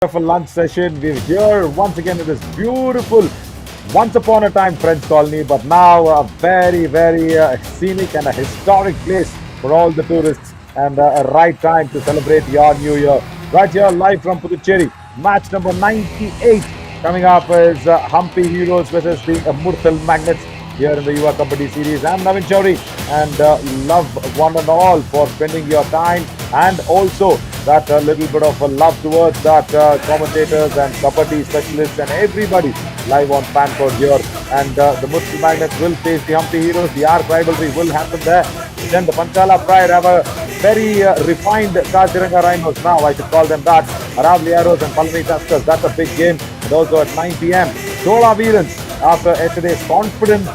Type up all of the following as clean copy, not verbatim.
of a lunch session. We're here once again in this beautiful, once upon a time French colony, but now a very scenic and a historic place for all the tourists and a right time to celebrate your New Year. Right here, live from Puducherry, match number 98. Coming up is Humpy Heroes versus the Murthal Magnets here in the Yuva Kabaddi series. I'm Navin Chauri and love one and all for spending your time and also that little bit of love towards that commentators and Kabaddi specialists and everybody live on Fanford here. And the Murthal Magnets will face the Humpy Heroes. The arch rivalry will happen there. Then the Panchala Pride have a very refined Kaziranga Rhinos now, I should call them that. Aravalli Arrows and Palani Tuskers, that's a big game. And also at 9 p.m. Chola Veerans, after yesterday's confident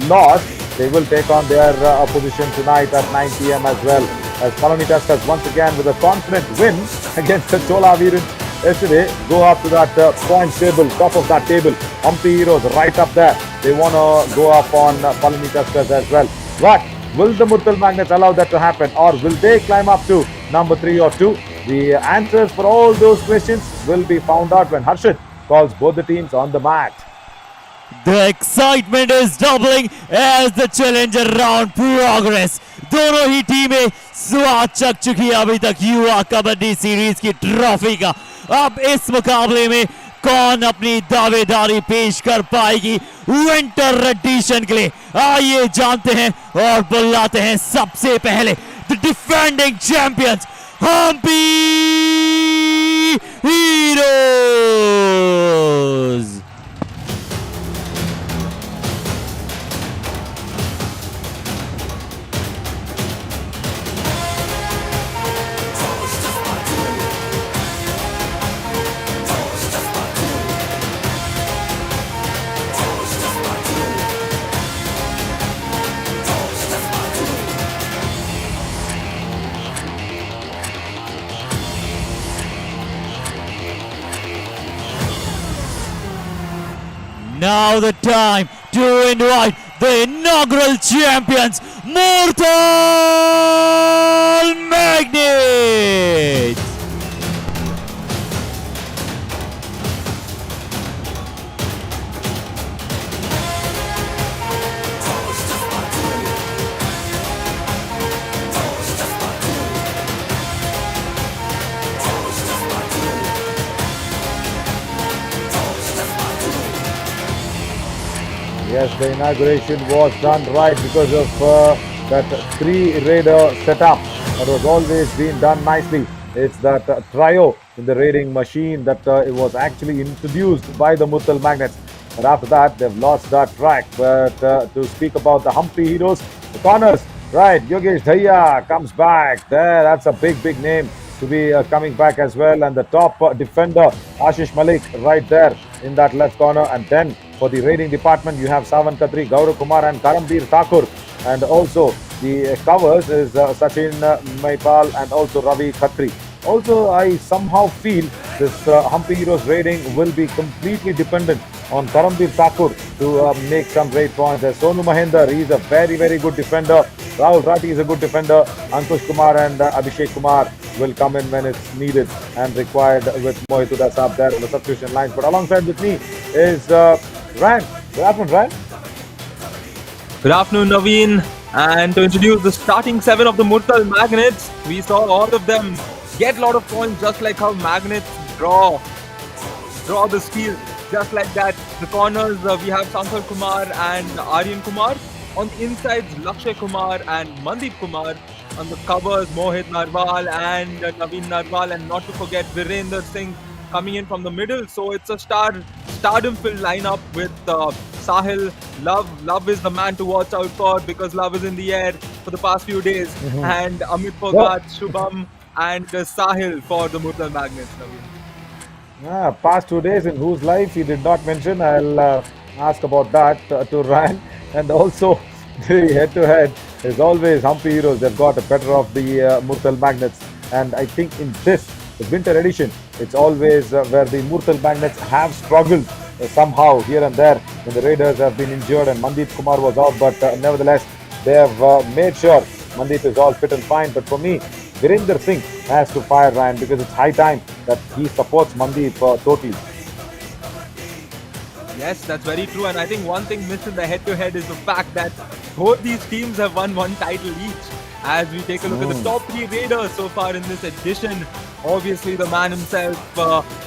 loss, they will take on their opposition tonight at 9 p.m. as well. As Palani Tuskers once again with a confident win against the Chola Veerans yesterday, go up to that points table, top of that table. Humpy Heroes right up there. They want to go up on Palani Tuskers as well. But will the Murthal Magnets allow that to happen, or will they climb up to number 3 or 2? The answers for all those questions will be found out when Harshit calls both the teams on the mat. The excitement is doubling as the challenger round progress. दोनों ही टीमें स्वाद चख चुकी अभी तक युवा kabaddi series की trophy का. अब इस मुकाबले में कौन अपनी दावेदारी पेश कर पाएगी विंटर एडिशन के लिए, आइए जानते हैं और बुलाते हैं सबसे पहले the defending champions Hampi heroes. Now the time to invite the inaugural champions, Murthal Magnets. Yes, the inauguration was done right because of that three-raider setup that was always been done nicely. It's that trio in the raiding machine that it was actually introduced by the Murthal Magnets. But after that, they've lost that track. But to speak about the Humpy Heroes, the corners, right, Yogesh Dhaya comes back. There, that's a big name to be coming back as well. And the top defender, Ashish Malik, right there in that left corner. And then for the raiding department, you have Savan Khatri, Gaurav Kumar and Karambir Thakur. And also the covers is Sachin Maipal and also Ravi Khatri. Also, I somehow feel this Humpy Heroes raiding will be completely dependent on Karambir Thakur to make some great points. There's Sonu Mahendra, he's a very good defender. Rahul Rati is a good defender. Ankush Kumar and Abhishek Kumar will come in when it's needed and required with Mohit Udasab there on the substitution lines. But alongside with me is Ryan. Good afternoon, Ryan. Good afternoon, Naveen. And to introduce the starting 7 of the Murthal Magnets, we saw all of them get a lot of points, just like how Magnets draw the steal, just like that. The corners, we have Sankar Kumar and Aryan Kumar. On the insides, Lakshay Kumar and Mandeep Kumar. On the covers, Mohit Narwal and Naveen Narwal, and not to forget Virender Singh coming in from the middle. So it's a stardom-filled lineup with Sahil. Love is the man to watch out for because Love is in the air for the past few days. And Amit Phogat, Shubham and Sahil for the Murthal Magnets. Past 2 days in whose life he did not mention. I'll ask about that to Ryan. And also the head-to-head is always Humpy Heroes. They've got a better of the Murthal Magnets. And I think in this, the winter edition, it's always where the Murthal Magnets have struggled somehow here and there when the Raiders have been injured and Mandeep Kumar was out. But nevertheless, they have made sure Mandeep is all fit and fine. But for me, Virender Singh has to fire, Ryan, because it's high time that he supports Mandeep totally. Yes, that's very true. And I think one thing missed in the head-to-head is the fact that both these teams have won one title each. As we take a look at the top three raiders so far in this edition, obviously the man himself,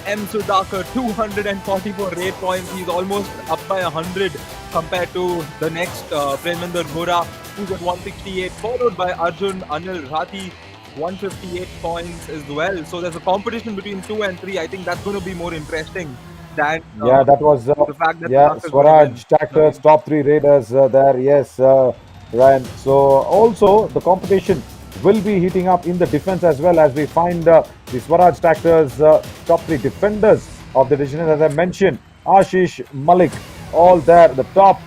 M. Sudhakar, 244 raid points. He's almost up by 100 compared to the next Preminder Gora, who's at 168, followed by Arjun Anil Rathi, 158 points as well. So there's a competition between 2 and 3. I think that's going to be more interesting than Yeah, that was the fact that yeah, Sudhakar is going to win. Swaraj Tractors top three raiders there. Yes, Ryan. So also the competition will be heating up in the defense as well, as we find the Swaraj Tractors top three defenders of the division. As I mentioned, Ashish Malik, all there, the top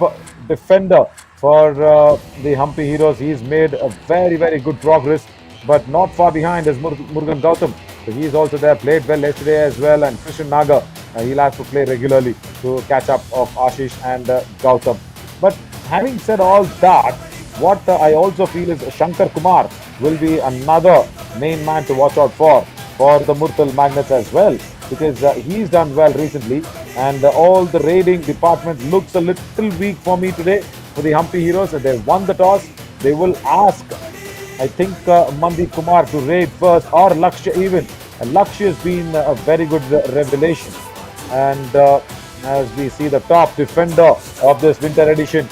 defender for the Humpy Heroes. He's made a very good progress, but not far behind is Murugan Gautam. So he's also there, played well yesterday as well, and Krishan Naga, he'll have to play regularly to catch up of Ashish and Gautam. But having said all that, what I also feel is Shankar Kumar will be another main man to watch out for the Murtal Magnets as well, because he's done well recently, and all the raiding department looks a little weak for me today for the Humpy Heroes. They won the toss. They will ask, I think, Mandeep Kumar to raid first, or Lakshya even. And Lakshya has been a very good revelation. And as we see the top defender of this winter edition,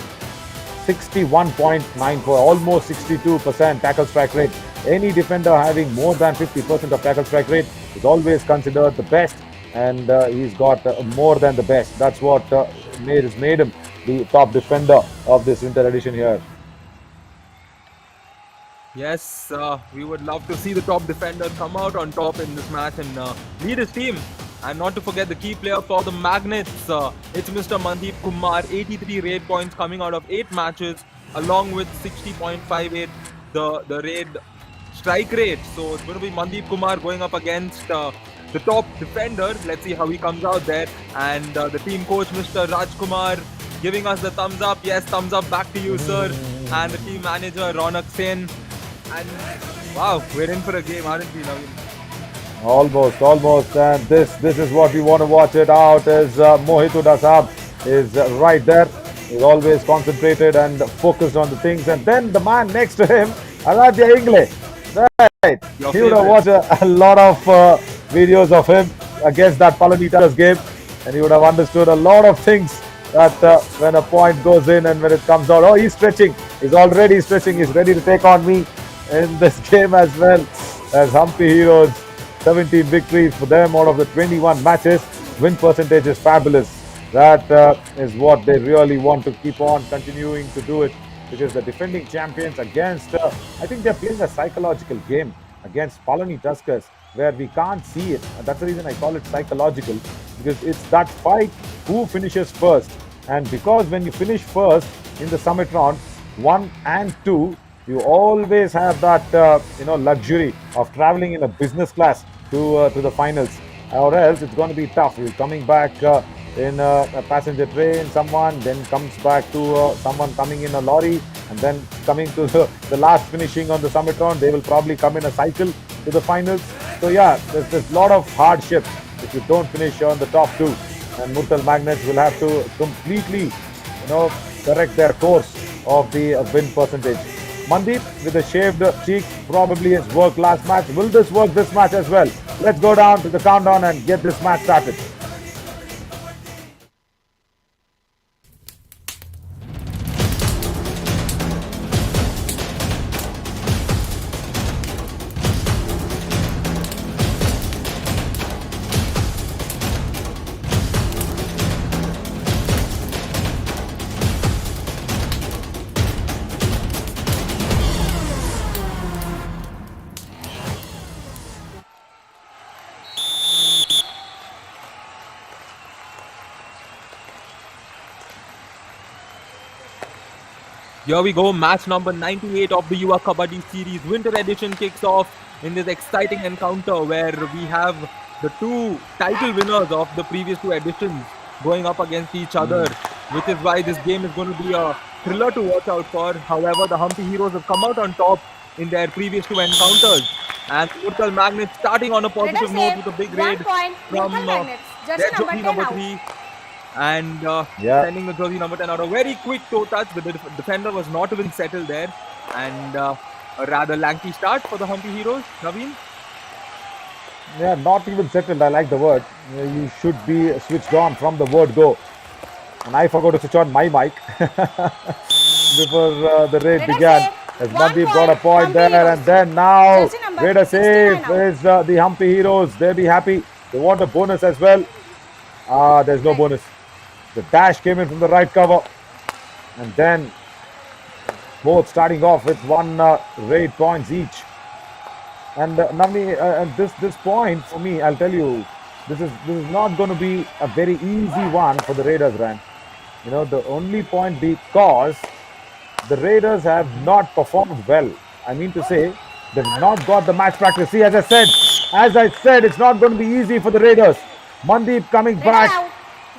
61.94, almost 62% tackle strike rate. Any defender having more than 50% of tackle strike rate is always considered the best, and he's got more than the best. That's what has made him the top defender of this winter edition here. Yes, we would love to see the top defender come out on top in this match and lead his team. And not to forget the key player for the Magnets, it's Mr. Mandeep Kumar, 83 raid points coming out of 8 matches, along with 60.58 the raid strike rate. So it's going to be Mandeep Kumar going up against the top defender. Let's see how he comes out there. And the team coach, Mr. Rajkumar, giving us the thumbs up. Yes, thumbs up back to you, sir. And the team manager, Ronak Sen. And wow, we're in for a game, aren't we, Naveen? Almost, and this is what we want to watch it out. Is Mohit Huda Saab is right there. He's always concentrated and focused on the things. And then the man next to him, Aradhya Ingle. Right, he would have watched a lot of videos of him against that Palanitas game, and he would have understood a lot of things. That when a point goes in and when it comes out, oh, he's stretching. He's already stretching. He's ready to take on me in this game as well. As Humpy Heroes, 17 victories for them out of the 21 matches. Win percentage is fabulous. That is what they really want to keep on continuing to do it, because the defending champions against, I think they're playing a psychological game against Palani Tuskers, where we can't see it. And that's the reason I call it psychological, because it's that fight who finishes first. And because when you finish first in the summit round 1 and 2, you always have that luxury of traveling in a business class to the finals, or else it's going to be tough. You're coming back in a passenger train, someone then comes back to someone coming in a lorry, and then coming to the last finishing on the summit round, they will probably come in a cycle to the finals. So yeah, there's a lot of hardship if you don't finish on the top 2, and Murtal Magnets will have to completely correct their course of the win percentage. Mandeep with a shaved cheek, probably his work last match. Will this work this match as well? Let's go down to the countdown and get this match started. Here we go, match number 98 of the Yuva Kabaddi series. Winter edition kicks off in this exciting encounter where we have the 2 title winners of the previous 2 editions going up against each other, which is why this game is going to be a thriller to watch out for. However, the Humpy Heroes have come out on top in their previous 2 encounters. And Murtal Magnets starting on a Let us positive note say with a big 1 raid point from Murtal Magnets. Jersey their number jersey 10 number out. 3 and Yeah. sending the jersey number 10 out. A very quick toe touch. The defender was not even settled there. And a rather lanky start for the Humpy Heroes. Naveen? Yeah, not even settled. I like the word. You should be switched on from the word go. And I forgot to switch on my mic before the raid Let us began. say As 1 Mandeep got a point point Humpy there, Heroes. and then now Jersey number Raider 69 save out. is the Humpy Heroes. They'll be happy. They want a bonus as well. There's no Right. bonus. The dash came in from the right cover, and then both starting off with one raid points each. And Navni, and this point for me, I'll tell you, this is not going to be a very easy one for the Raiders, Ran. You know, the only point because the Raiders have not performed well. I mean to say, they've not got the match practice. See, as I said, it's not going to be easy for the Raiders. Mandeep coming Raider back, out.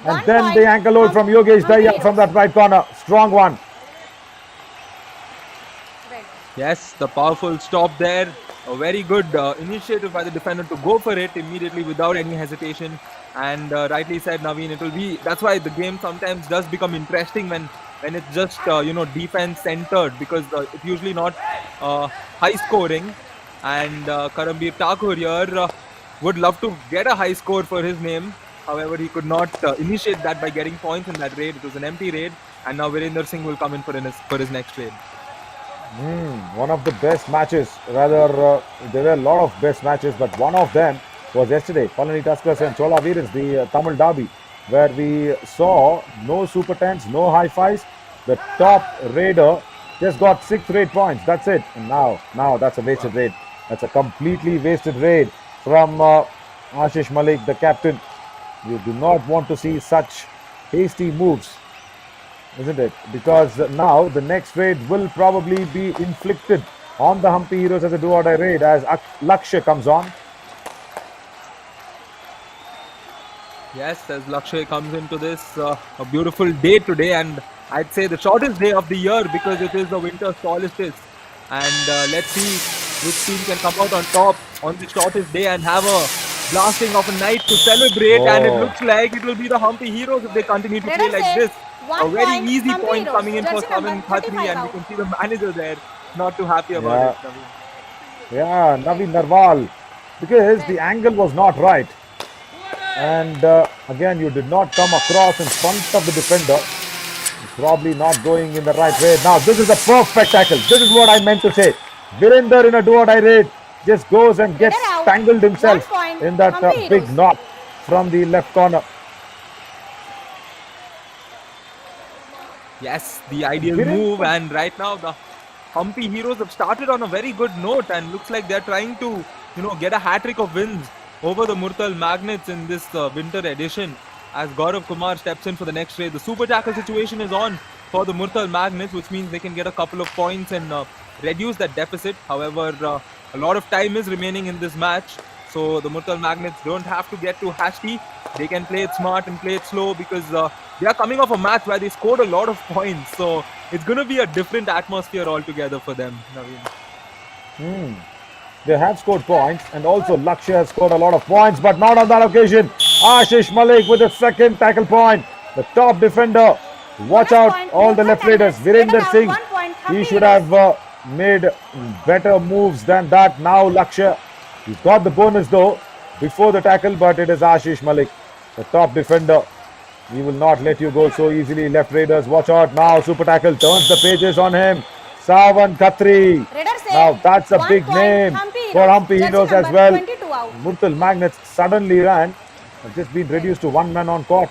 and 1 then the point ankle hold from Yogesh Humpy Daya from Heroes. that right corner. Strong one. Right. Yes, the powerful stop there. A very good initiative by the defender to go for it immediately without any hesitation. And rightly said, Naveen, it will be. That's why the game sometimes does become interesting when it's just defense centered because it's usually not high scoring. And Karambir Thakur here would love to get a high score for his name. However, he could not initiate that by getting points in that raid. It was an empty raid, and now Virender Singh will come in for his next raid. One of the best matches. Rather, there were a lot of best matches, but one of them was yesterday. Palani Tuskers and Chola Veerans, the Tamil Derby, where we saw no super tens, no high fives. The top raider just got 6 raid points. That's it. And now that's a wasted raid. That's a completely wasted raid from Ashish Malik, the captain. You do not want to see such hasty moves, isn't it? Because now the next raid will probably be inflicted on the Humpy Heroes as a do or die raid as Lakshya comes on. Yes, as Lakshay comes into this, a beautiful day today, and I'd say the shortest day of the year because it is the winter solstice. And let's see which team can come out on top on the shortest day and have a blasting of a night to celebrate. And it Oh, looks like it will be the Humpy Heroes if they continue to Let play us like say this. A 1 very point easy Humpy point Heroes. coming in for Jersey number Savan Khatri, 35 and we out. can see the manager there not too happy about it. yeah, Naveen. yeah, Naveen Narwal. Because Right. the angle was not right. And again, you did not come across in front of the defender. Probably not going in the right way. Now, this is a perfect tackle. This is what I meant to say. Virender in a do or die raid just goes and Raider gets out. tangled 1 himself point in that Humpy big Heroes. knot from the left corner. Yes, the ideal move, Virender, and right now the Humpy Heroes have started on a very good note, and looks like they're trying to, get a hat trick of wins over the Murtal Magnets in this winter edition. As Gaurav Kumar steps in for the next raid, the super tackle situation is on for the Murtal Magnets, which means they can get a couple of points and reduce that deficit. However, a lot of time is remaining in this match, so the Murtal Magnets don't have to get too hasty. They can play it smart and play it slow because they are coming off a match where they scored a lot of points. So it's going to be a different atmosphere altogether for them, Naveen. they have scored points, and also Lakshya has scored a lot of points, but not on that occasion. Ashish Malik with the second tackle point. The top defender. Watch Bonus out, point all the Murtal left raiders. Magnets. Raider Virender out. Singh. 1 point He Humpy should Heroes. have made better moves than that. Now Lakshya. He's got the bonus though before the tackle, but it is Ashish Malik, the top defender. He will not let you go so easily. Left raiders, watch out now. Super tackle turns the pages on him. Savan Khatri. Raider Now save. that's a 1 big point name Humpy for Heroes. Humpy Jersey Heroes as number well. 22 out. Murtal Magnets suddenly ran. Have just been reduced to one man on court.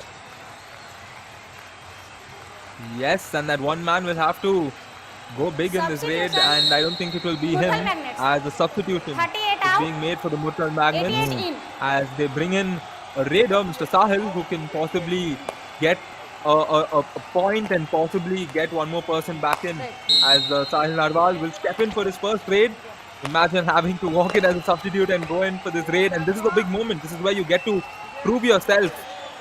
Yes, and that one man will have to go big in this raid, Substitution. and I don't think it will be Murtal him Magnets. as a substitution 38 is out. being made for the Murtal Magnets 88 in. as they bring in a raider, Mr. Sahil, who can possibly get a point and possibly get one more person back in Right. as Sahil Narwal will step in for his first raid. Imagine having to walk in as a substitute and go in for this raid, and this is a big moment. This is where you get to prove yourself,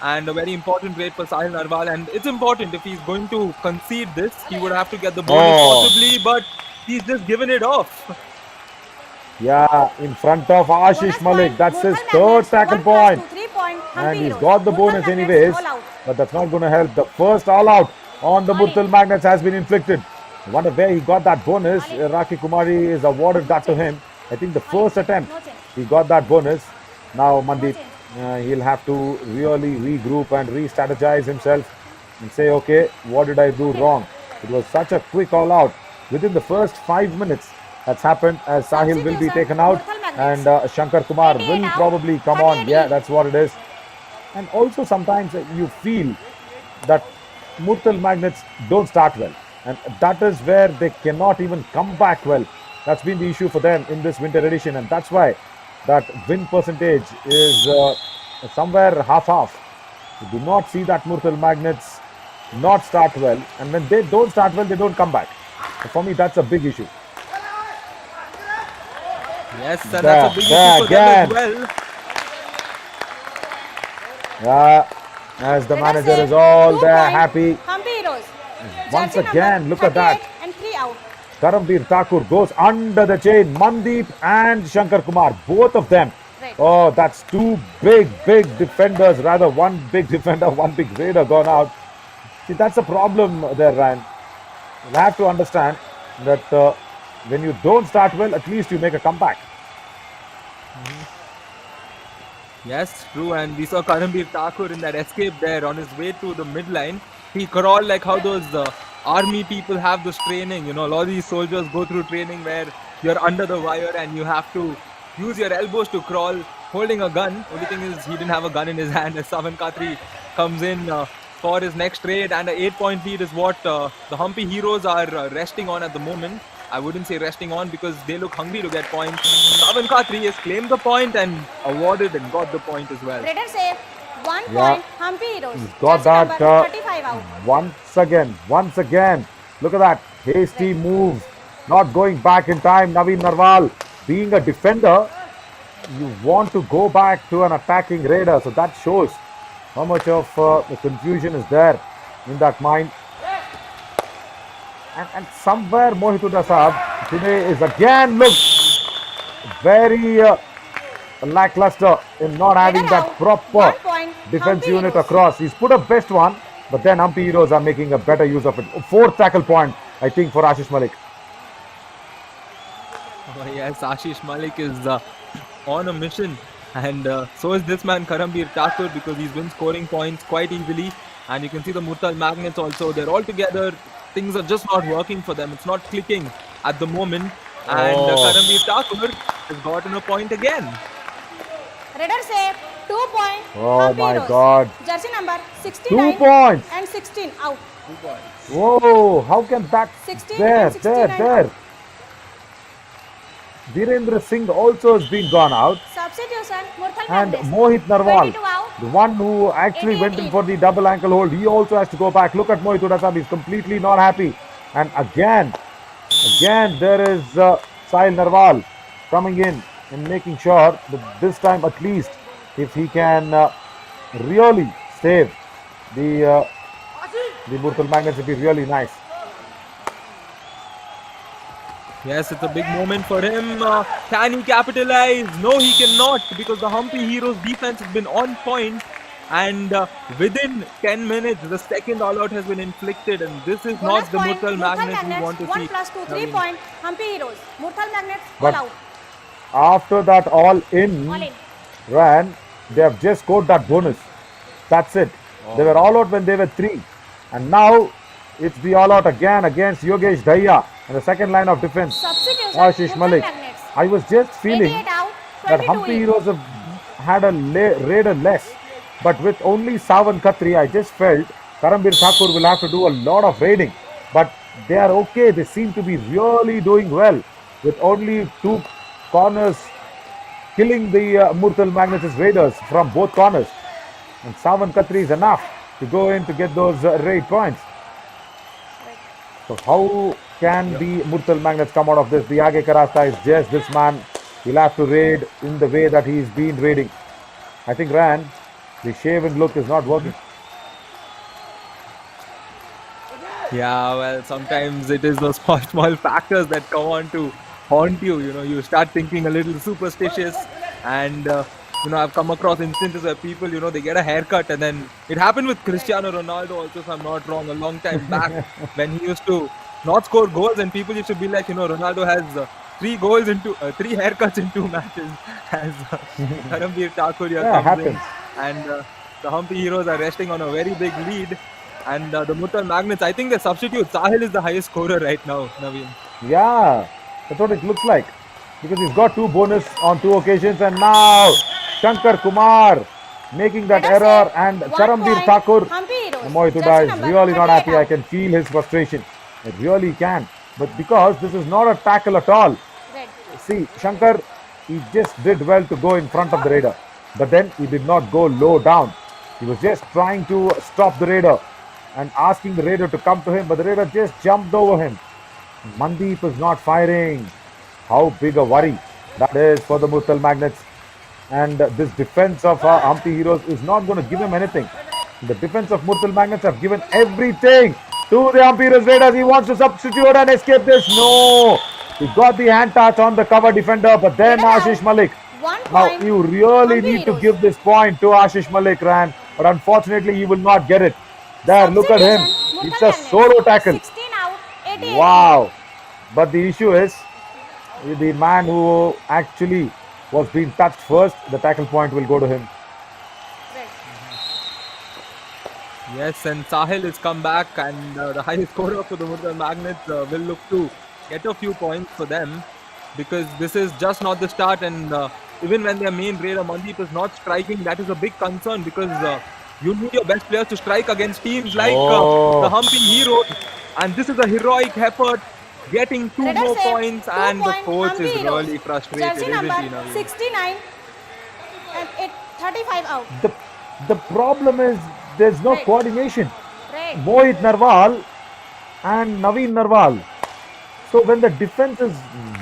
and a very important raid for Sahil Narwal. And it's important if he's going to concede this, he would have to get the bonus Oh, possibly, but he's just given it off. Yeah, in front of Ashish Malik. That's his third tackle point. And he's got the bonus anyways. But that's not going to help. The first all out on the Murtal Magnets has been inflicted. I wonder where he got that bonus. Raki Kumari is awarded that to him. I think the first attempt he got that bonus. Now Mandeep, he'll have to really regroup and re-strategize himself and say, okay, what did I do wrong? It was such a quick all out. Within the first 5 minutes, that's happened as Sahil will be taken out and Shankar Kumar will probably come on. Yeah, that's what it is. And also sometimes you feel that Murtal Magnets don't start well. And that is where they cannot even come back well. That's been the issue for them in this winter edition. And that's why that win percentage is somewhere half-half. You do not see that Murtal Magnets not start well. And when they don't start well, they don't come back. So for me, that's a big issue. Yes, and that's a big issue for them as well. Yeah, as the manager is all there happy. Once again, look at that. Karambir Thakur goes under the chain. Mandeep and Shankar Kumar, both of them. Oh, that's two big defenders. Rather, one big defender, one big raider gone out. See, that's a problem there, Ryan. You'll have to understand that when you don't start well, at least you make a comeback. Yes, true. And we saw Karambir Thakur in that escape there on his way to the midline. He crawled like how those army people have this training. You know, a lot of these soldiers go through training where you're under the wire and you have to use your elbows to crawl holding a gun. Only thing is he didn't have a gun in his hand as Savan Khatri comes in for his next raid, and an 8-point lead is what the Humpy Heroes are resting on at the moment. I wouldn't say resting on because they look hungry to get points. Savan Khatri has claimed the point and awarded and got the point as well. Raider save, 1 point, Humpy Heroes. He's got Jersey that number 35 out. once again. Look at that hasty move, not going back in time. Naveen Narwal, being a defender, you want to go back to an attacking raider, so that shows how much of the confusion is there in that mind. And somewhere Mohituda Saab today is again look very lackluster in not having that proper defense unit across. He's put a best one, but then Humpy Heroes are making a better use of it. Fourth tackle point, I think, for Ashish Malik. Oh, yes, Ashish Malik is on a mission, and so is this man Karambir Thakur, because he's been scoring points quite easily. And you can see the Murtal Magnets also, they're all together. Things are just not working for them. It's not clicking at the moment. And Karambir Thakur has gotten a point again. Raider save, 2 point. Oh Humpy my Heroes. God. Jersey number 69 2 points. and 16 out. 2 points. Whoa, how can that? 16 There, and 69 there. Virendra Singh also has been gone out. Substitution, Murtal And Magnets. Mohit Narwal, 22 out. the one who actually went in for the double ankle hold, he also has to go back. Look at Mohit Udasab, he's completely not happy. And again there is Sahil Narwal coming in and making sure that this time at least, if he can really save the Murtal Magnets, it would be really nice. Yes, it's a big moment for him. Can he capitalize? No, he cannot, because the Humpy Heroes defense has been on point. And within 10 minutes, the second all-out has been inflicted. And this is not Bonus the point, Murtal Magnets we want to 1 see. plus 2, 3 point. Humpy Heroes. Murtal Magnets But all out. after that all in All in. ran, they have just scored that bonus. That's it. They were all out when they were 3. And now it's the all out again against Yogesh Daya and the second line of defense, Substitution, Ashish Murtal Malik. Magnets. I was just feeling 88 out, that 22 Humpy in. Heroes have had a raider less. But with only Savan Khatri, I just felt Karambir Thakur will have to do a lot of raiding. But they are okay. They seem to be really doing well with only 2 corners killing the Murtal Magnets' raiders from both corners. And Savan Khatri is enough to go in to get those raid points. So how can the Murtal Magnets come out of this? The Aage Karasta is just this man. He'll have to raid in the way that he's been raiding. I think Ran, the shaven look is not working. Yeah, well, sometimes it is those small factors that come on to haunt you. You know, you start thinking a little superstitious, and I've come across instances where people, they get a haircut, and then it happened with Cristiano Ronaldo also, if I'm not wrong, a long time back when he used to not score goals, and people used to be like, Ronaldo has 3 haircuts in 2 matches, as Karambir Thakur here Yeah, comes in, happens. and the Humpy Heroes are resting on a very big lead. And the Muttal Magnets, I think the substitute Sahil is the highest scorer right now, Naveen. Yeah, that's what it looks like. Because he's got 2 bonus on 2 occasions, and now Shankar Kumar making that Let us error, say and 1 Karambir point, Thakur. Hampi Heroes. Mohituda Jersey is number really not 38 happy. I out. can feel his frustration. I really can. But because this is not a tackle at all. Red. See, Shankar, he just did well to go in front of the Raider. But then he did not go low down. He was just trying to stop the Raider and asking the Raider to come to him. But the Raider just jumped over him. Mandeep is not firing. How big a worry that is for the Muttal Magnets. And this defense of Humpty Heroes is not going to give him anything. The defense of Muttal Magnets have given everything to the Humpty Heroes Raiders. He wants to substitute and escape this. No! He got the hand touch on the cover defender, but then Let us Ashish have Malik. 1 Now point, you really Humpy need to Heroes. give this point to Ashish Malik, Ran, but unfortunately he will not get it. There, look at him. Substitution, It's Muttal a Magnets. solo tackle. 16 out, 88. Wow. But the issue is the man who actually was being touched first, the tackle point will go to him. Red. Yes, and Sahil has come back, and the highest scorer for the Muttal Magnets will look to get a few points for them, because this is just not the start, and even when their main raider Mandeep is not striking, that is a big concern, because you need your best players to strike against teams like Oh. the Humpy Heroes, and this is a heroic effort, getting 2 Let us more say points, 2 and the point, coach Humpy is Heroes. really frustrated, Jersey isn't number he, Naveen? 69 and 35 out. The problem is there's no Right. coordination. Red. Mohit Narwal and Naveen Narwal. So when the defense is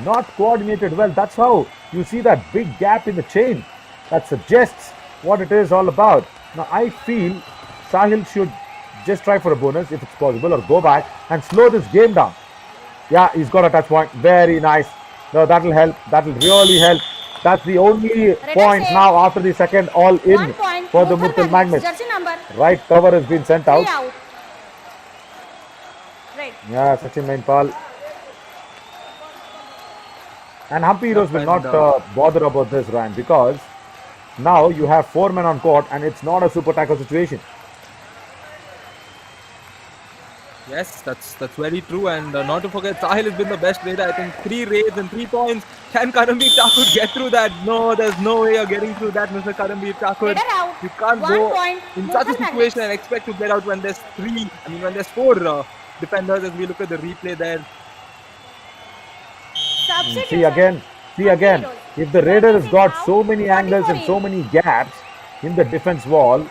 not coordinated well, that's how you see that big gap in the chain. That suggests what it is all about. Now I feel Sahil should just try for a bonus if it's possible, or go back and slow this game down. Yeah, he's got a touch point. Very nice. No, that'll help. That'll really help. That's the only point say now after the second all 1 in point, for the Muttal Muttal Magnets. Jersey number Right cover has been sent 3 out. out. Red. Yeah, Sachin Mainpal. And Humpy Heroes will and, not bother about this, Ryan, because now you have 4 men on court and it's not a super tackle situation. Yes, that's very true, and not to forget, Sahil has been the best raider. I think 3 raids and 3 points. Can Karambir Thakur get through that? No, there's no way you're getting through that, Mr. Karambir Thakur. Raider out. You can't 1 go point, in such a Muttal situation Magnets. and expect to get out when there's 4 defenders. As we look at the replay there, Substitution. See again, Heroes. if the Raider has got so many angles 44 and so many gaps in the defense wall,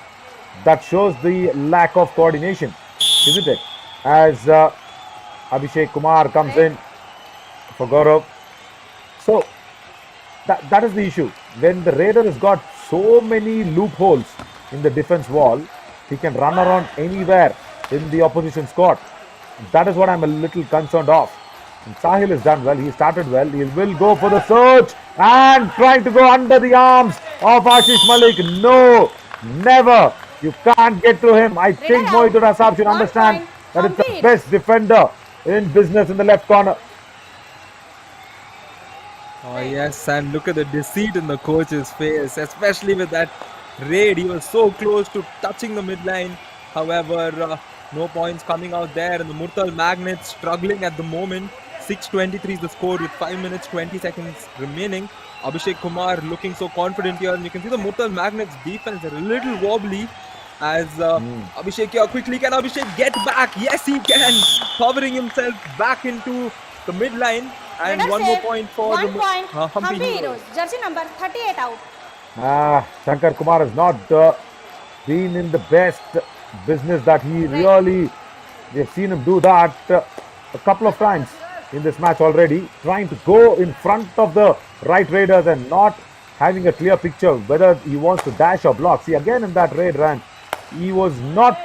that shows the lack of coordination, isn't it? As Abhishek Kumar comes in for Gaurav. So that is the issue. When the Raider has got so many loopholes in the defense wall, he can run around anywhere in the opposition's court. That is what I'm a little concerned of. And Sahil has done well. He started well. He will go for the search and trying to go under the arms of Ashish Malik. No, never. You can't get to him. I think out. Mohit Rasab should 1 understand point, that it's the Humpy. best defender in business in the left corner. oh yes, and look at the deceit in the coach's face, especially with that raid. He was so close to touching the midline. However, no points coming out there, and the Muttal Magnets struggling at the moment. 6:23 is the score with 5 minutes 20 seconds remaining. Abhishek Kumar looking so confident here, and you can see the Muttal Magnets defense are a little wobbly. As Abhishek here quickly, can Abhishek get back? Yes, he can, covering himself back into the midline, and Let us 1 more say point for 1 the point, Humpy Humpy Heroes. Heroes. Jersey number 38 out. Shankar Kumar has not been in the best business that he really. We have seen him do that a couple of times in this match already, trying to go in front of the right raiders and not having a clear picture whether he wants to dash or block. See, again in that raid run, he was not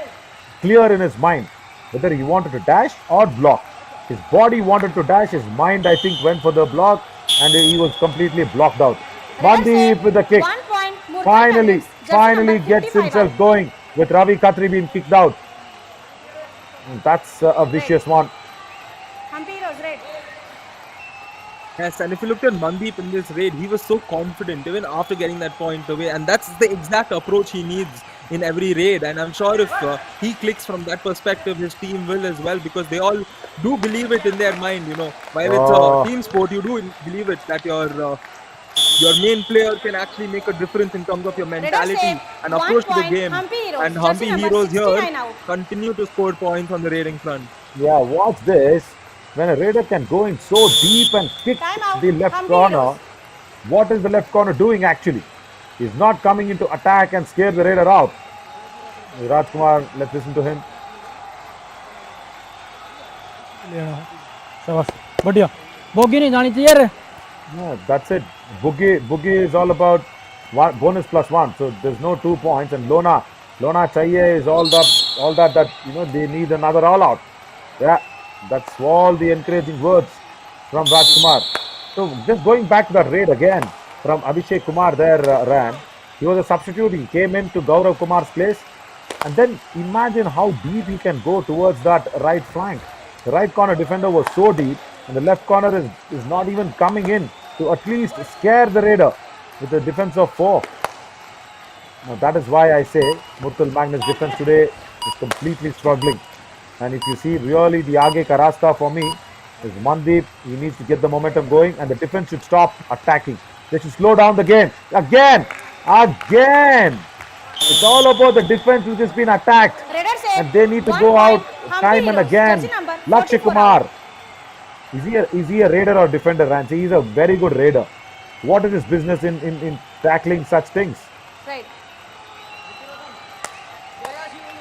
clear in his mind whether he wanted to dash or block. His body wanted to dash, his mind, I think, went for the block, and he was completely blocked out. Mandeep with the kick. 1 point. Murtal Finally, Magnets. Jersey number gets 55 himself out. going with Ravi Khatri being kicked out. That's a vicious one. Hampi Heroes, red. Yes, and if you looked at Mandeep in this raid, he was so confident even after getting that point away, and that's the exact approach he needs in every raid. And I'm sure if he clicks from that perspective, his team will as well, because they all do believe it in their mind. While it's Oh. a team sport, you do believe it that your main player can actually make a difference in terms of your mentality save. and 1 approach to the point. game. Hampi Heroes. And Jersey Humpy number Heroes here 69 out. continue to score points on the raiding front. Yeah, watch this. When a raider can go in so deep and kick Time out. the left Hampi corner, Heroes. what is the left corner doing actually? He's not coming into attack and scare the raider out. Rajkumar, let's listen to him. शाबाश बढ़िया bogie नहीं जानी चाहिए रे Yeah, that's it. Boogie is all about bonus +1. So there's no 2 points. And Lona Chahiye is all that they need another all out. Yeah, that's all the encouraging words from Rajkumar. So just going back to that raid again from Abhishek Kumar there, ran. He was a substitute. He came in to Gaurav Kumar's place. And then imagine how deep he can go towards that right flank. The right corner defender was so deep, and the left corner is not even coming in to at least scare the raider with a defense of 4. Now that is why I say Murtal Magnet's defense today is completely struggling. And if you see really the Aage ka rasta for me is Mandeep. He needs to get the momentum going, and the defense should stop attacking. They should slow down the game. Again. It's all about the defense which has been attacked. Raider save. And they need to 1 go out point. Hampi time and Heroes. again. Jersey number Lakshya 44 Kumar. out. Is he a raider or defender, Ranchi? He's a very good raider. What is his business in tackling such things? Right.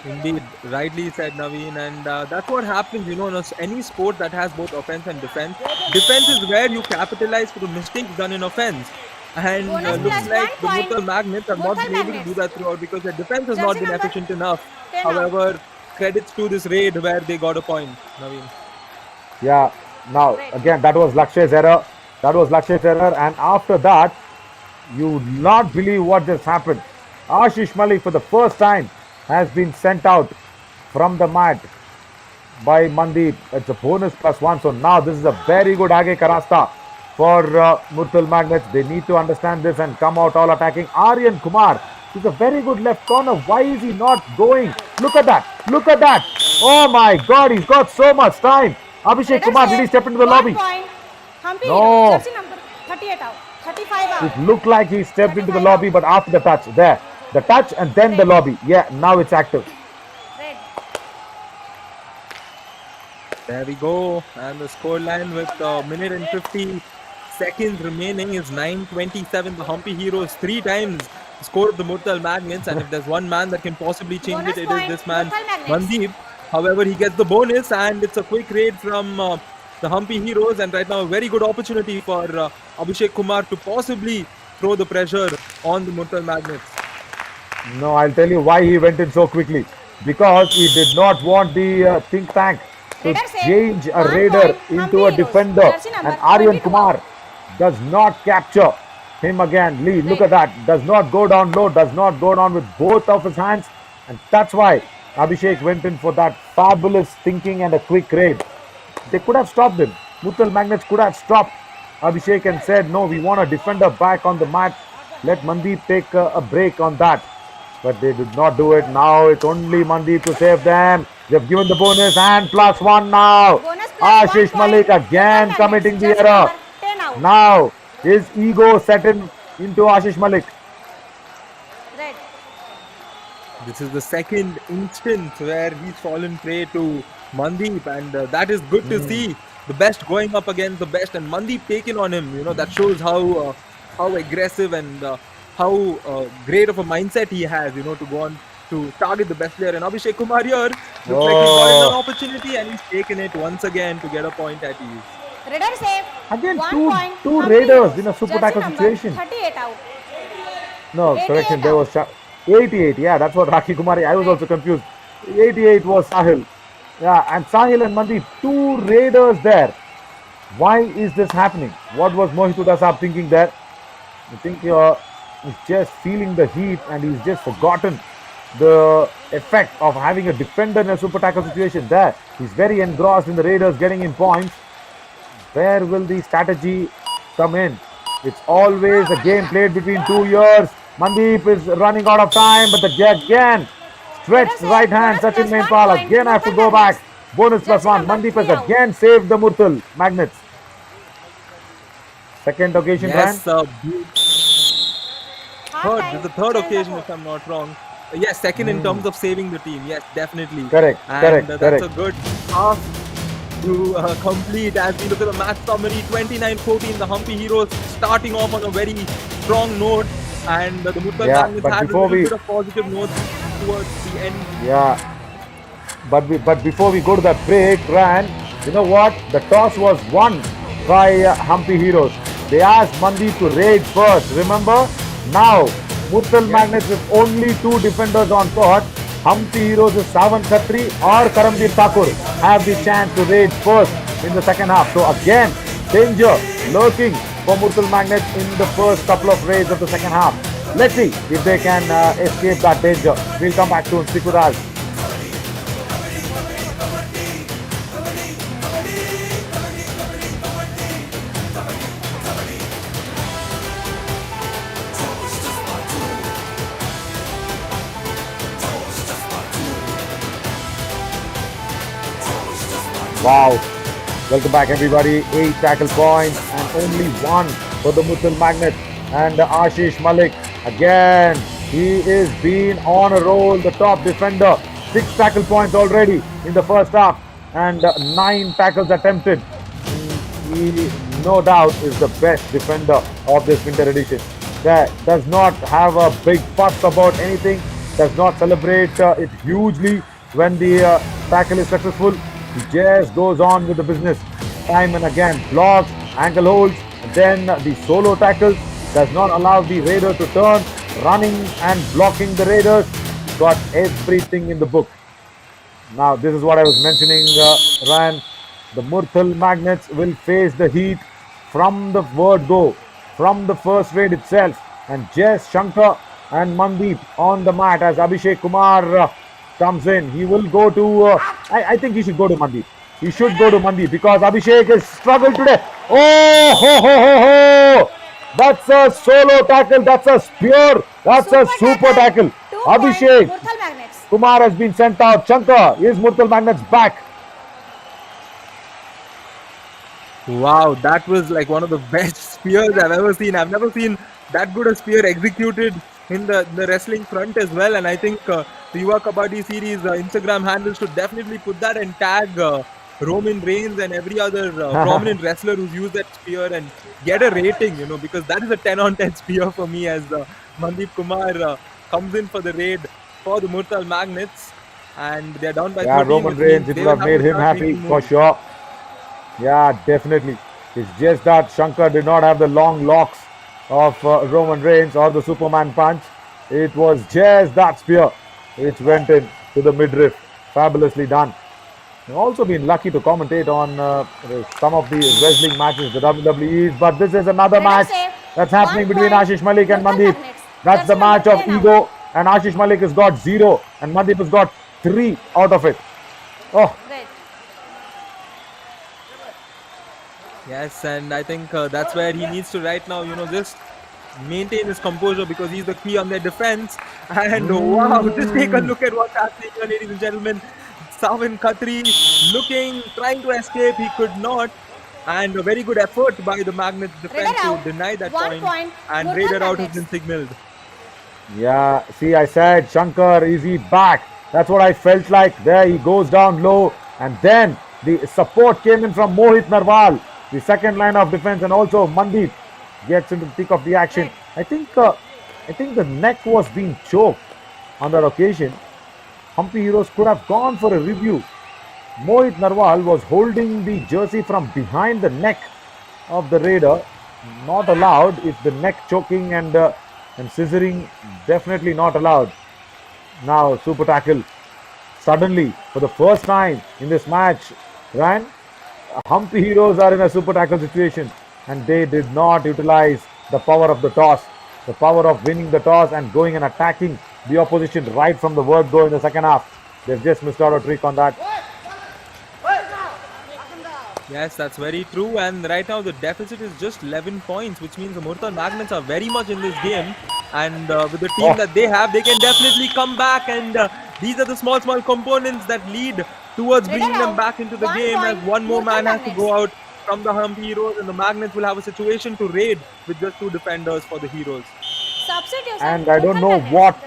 Indeed, rightly said Naveen, and that's what happens, in any sport that has both offense and defense. Defense is where you capitalize for the mistakes done in offense. And Bonus looks plus like 1 the point. Murtal Magnets have not Murtal been able to do Magnets. that throughout because their defense has Jersey not been number efficient enough. 10 out. However, credits to this raid where they got a point, Naveen. Yeah. Now, Right. again, that was Lakshya's error. And after that, you would not believe what just happened. Ashish Malik, for the first time, has been sent out from the mat by Mandeep. It's a bonus +1. So now this is a very good Aage Karasta for Murtal Magnets. They need to understand this and come out all attacking. Aryan Kumar is a very good left corner. Why is he not going? Look at that. Oh my God, he's got so much time. Abhishek Raider Kumar, did save. he step into the 1 lobby? point. Hampi No. Heroes. Jersey number 38 out. 35 out. It looked like he stepped into the 35 lobby, but after the touch, the touch and then the lobby. Yeah, now it's active. Red. There we go. And the scoreline with a minute and 50 seconds remaining is 9:27. The Humpy Heroes 3 times scored the Murtal Magnets, and if there's one man that can possibly change Bonus it, it is point, this man, Murtal Magnets. Mandeep. However, he gets the bonus, and it's a quick raid from the Humpy Heroes, and right now a very good opportunity for Abhishek Kumar to possibly throw the pressure on the Murtal Magnets. No, I'll tell you why he went in so quickly. Because he did not want the think tank to Raider save. change a 1 raider point. into Humpy a Heroes. defender. Jersey number And Aryan 22 Kumar does not capture him again. Lee, look at that. Does not go down low, does not go down with both of his hands. And that's why Abhishek went in for that fabulous thinking and a quick raid. They could have stopped him. Murtal Magnets could have stopped Abhishek and said, no, we want a defender back on the mat. Let Mandeep take a break on that. But they did not do it. Now it's only Mandeep to save them. They've given the bonus and +1 now. Bonus plus Ashish 1 Malik point. again Murtal committing Magnets. the Jersey error. number 10 out. Now his ego set into Ashish Malik. Red. This is the second instance where he's fallen prey to Mandeep, and that is good to see. The best going up against the best, and Mandeep taking on him. That shows how aggressive and how great of a mindset he has. To go on to target the best player. And Abhishek Kumar here looks like he's got an opportunity, and he's taken it once again to get a point at ease. Raider save. Again, 1 two point. raiders Humpy Heroes. in a super Jersey tackle number situation. 38 out. No, 88 correction. There out. was 88. Yeah, that's what Rakhi Kumari. I was also confused. 88 was Sahil. Yeah, and Sahil and Mandeep, two raiders there. Why is this happening? What was Mohit Udasab thinking there? I think he's just feeling the heat and he's just forgotten the effect of having a defender in a super tackle situation there. He's very engrossed in the Raiders getting in points. Where will the strategy come in? It's always a game played between 2 years. Mandeep is running out of time, but again, stretched Letter right say hand, bonus Sachin plus 1 Mainpal. point. Again, I have to go Murtal back. Magnets. Bonus plus Judge one. number Mandeep 3 has out. again saved the Murtal Magnets. Second occasion, Ryan. Yes, Half this time. is the third Chase the occasion, board. if I'm not wrong. Yes, second in terms of saving the team. Yes, definitely. Correct, And correct, that's correct. a good half to complete as we look at the match summary. 29-14, the Humpy Heroes starting off on a very strong note. And the Muttal Yeah, Magnets but had a before little we bit of positive notes towards the end. Yeah, but before we go to that break, Ryan, you know what? The toss was won by Humpy Heroes. They asked Mandeep to raid first. Remember? Now, Muttal Magnets with only two defenders on court. Humpy Heroes with Savan Khatri or Karamveer Thakur have the chance to raid first in the second half. So again, danger lurking for Muttal Magnets in the first couple of raids of the second half. Let's see if they can escape that danger. We'll come back soon. Stick with us. Wow. Welcome back, everybody. 8 tackle points and only one for the Muttal Magnets. And Ashish Malik, again, he is being on a roll, the top defender. 6 tackle points already in the first half and 9 tackles attempted. He, no doubt, is the best defender of this winter edition. That does not have a big fuss about anything, does not celebrate it hugely when the tackle is successful. He just goes on with the business time and again. Blocks, ankle holds, and then the solo tackles does not allow the Raider to turn. Running and blocking the Raiders. Got everything in the book. Now, this is what I was mentioning, Ryan. The Murthal Magnets will face the heat from the word go, from the first raid itself. And Jess, Shankar and Mandeep on the mat as Abhishek Kumar comes in. He will go to, I think he should go to Mandeep. He should go to Mandeep because Abhishek has struggled today. Oh, ho, ho, ho, ho. That's a solo tackle. That's a spear. That's a super tackle. 2 Abhishek point. Murtal Magnets. Kumar has been sent out. Shankar is Murtal Magnets back. Wow, that was like one of the best spears I've ever seen. I've never seen that good a spear executed in the wrestling front as well. And I think the Yuva Kabaddi series Instagram handles should definitely put that and tag Roman Reigns and every other prominent wrestler who's used that spear and get a rating, because that is a 10 on 10 spear for me as Mandeep Kumar comes in for the raid for the Murtal Magnets. And they're down by Yeah, 13. Roman which means Reigns, it they would have will made to him start happy making for moves. sure. Yeah, definitely. It's just that Shankar did not have the long locks of Roman Reigns or the Superman punch. It was just that spear which went in to the midriff. Fabulously done. I've also been lucky to commentate on some of the wrestling matches, the WWE's, but this is another Raider match save. that's happening 1 between point. Ashish Malik and Murtal Mandeep. Magnets. That's the Jersey number match of 10 out. ego, and Ashish Malik has got 0 and Mandeep has got 3 out of it. Oh, Great. Yes, and I think that's where he needs to right now, just maintain his composure because he's the key on their defense. And wow, just take a look at what's happening here, ladies and gentlemen. Savan Khatri trying to escape, he could not. And a very good effort by the Magnets defense Raider to out. deny that 1 point. And Murtal Raider out has Magnets. been signaled. yeah. See, I said, Shankar, is he back? That's what I felt like. There he goes down low. And then the support came in from Mohit Narwal, the second line of defense, and also Mandeep gets into the thick of the action. I think the neck was being choked on that occasion. Humpy Heroes could have gone for a review. Mohit Narwal was holding the jersey from behind the neck of the Raider. Not allowed. If the neck choking and scissoring, definitely not allowed. Now super tackle Suddenly, for the first time in this match, Ryan, Humpy Heroes are in a super tackle situation and they did not utilize the power of the toss, the power of winning the toss and going and attacking the opposition right from the word go in the second half. They've just missed out a trick on that. Yes, that's very true. And right now the deficit is just 11 points, which means the Murtal Magnets are very much in this game. And with the team that they have, they can definitely come back. And these are the small components that lead towards bringing them back into the game. As one more man has to go out from the Humpy Heroes, and the Magnets will have a situation to raid with just 2 defenders for the Heroes. Substitution. And I don't know what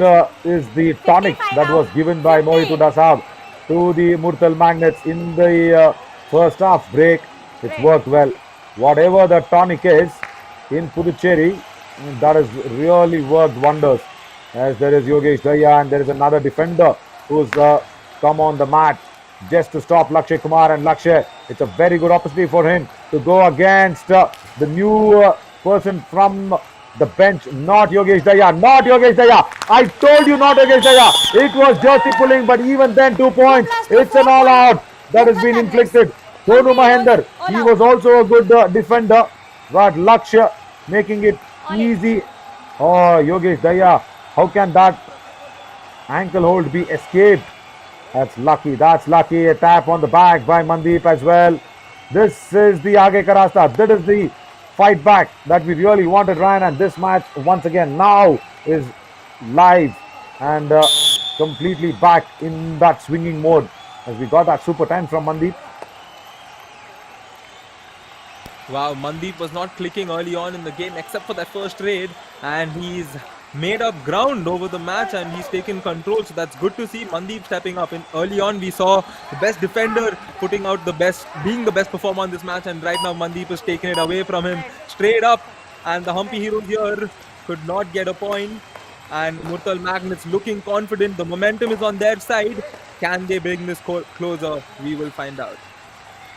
is the tonic that was given by Mohit Udasab to the Murtal Magnets in the first half break. It's worked well. Whatever the tonic is in Puducherry, that has really worked wonders. As there is Yogesh Daya and there is another defender who's come on the mat just to stop Lakshay Kumar. And Lakshay, it's a very good opportunity for him to go against the new person from the bench, not Yogesh Daya, not Yogesh Daya. I told you not Yogesh Daya. It was jersey pulling, but even then 2 points. It's an all out that has been inflicted. Sonu Mahender, he was also a good defender, but Lakshya making it easy. Oh, Yogesh Daya, how can that ankle hold be escaped? That's lucky, that's lucky. A tap on the back by Mandeep as well. This is the Aage Ka Rasta. This is the fight back that we really wanted, Ryan, and this match once again now is live and completely back in that swinging mode as we got that super time from Mandeep. Wow, Mandeep was not clicking early on in the game except for that first raid, and he's made up ground over the match and he's taken control, so that's good to see. Mandeep stepping up. In early on we saw the best defender putting out the best, being the best performer on this match, and right now Mandeep has taken it away from him straight up, and the Humpy Heroes here could not get a point. And Murtal Magnets looking confident, the momentum is on their side. Can they bring this closer? We will find out.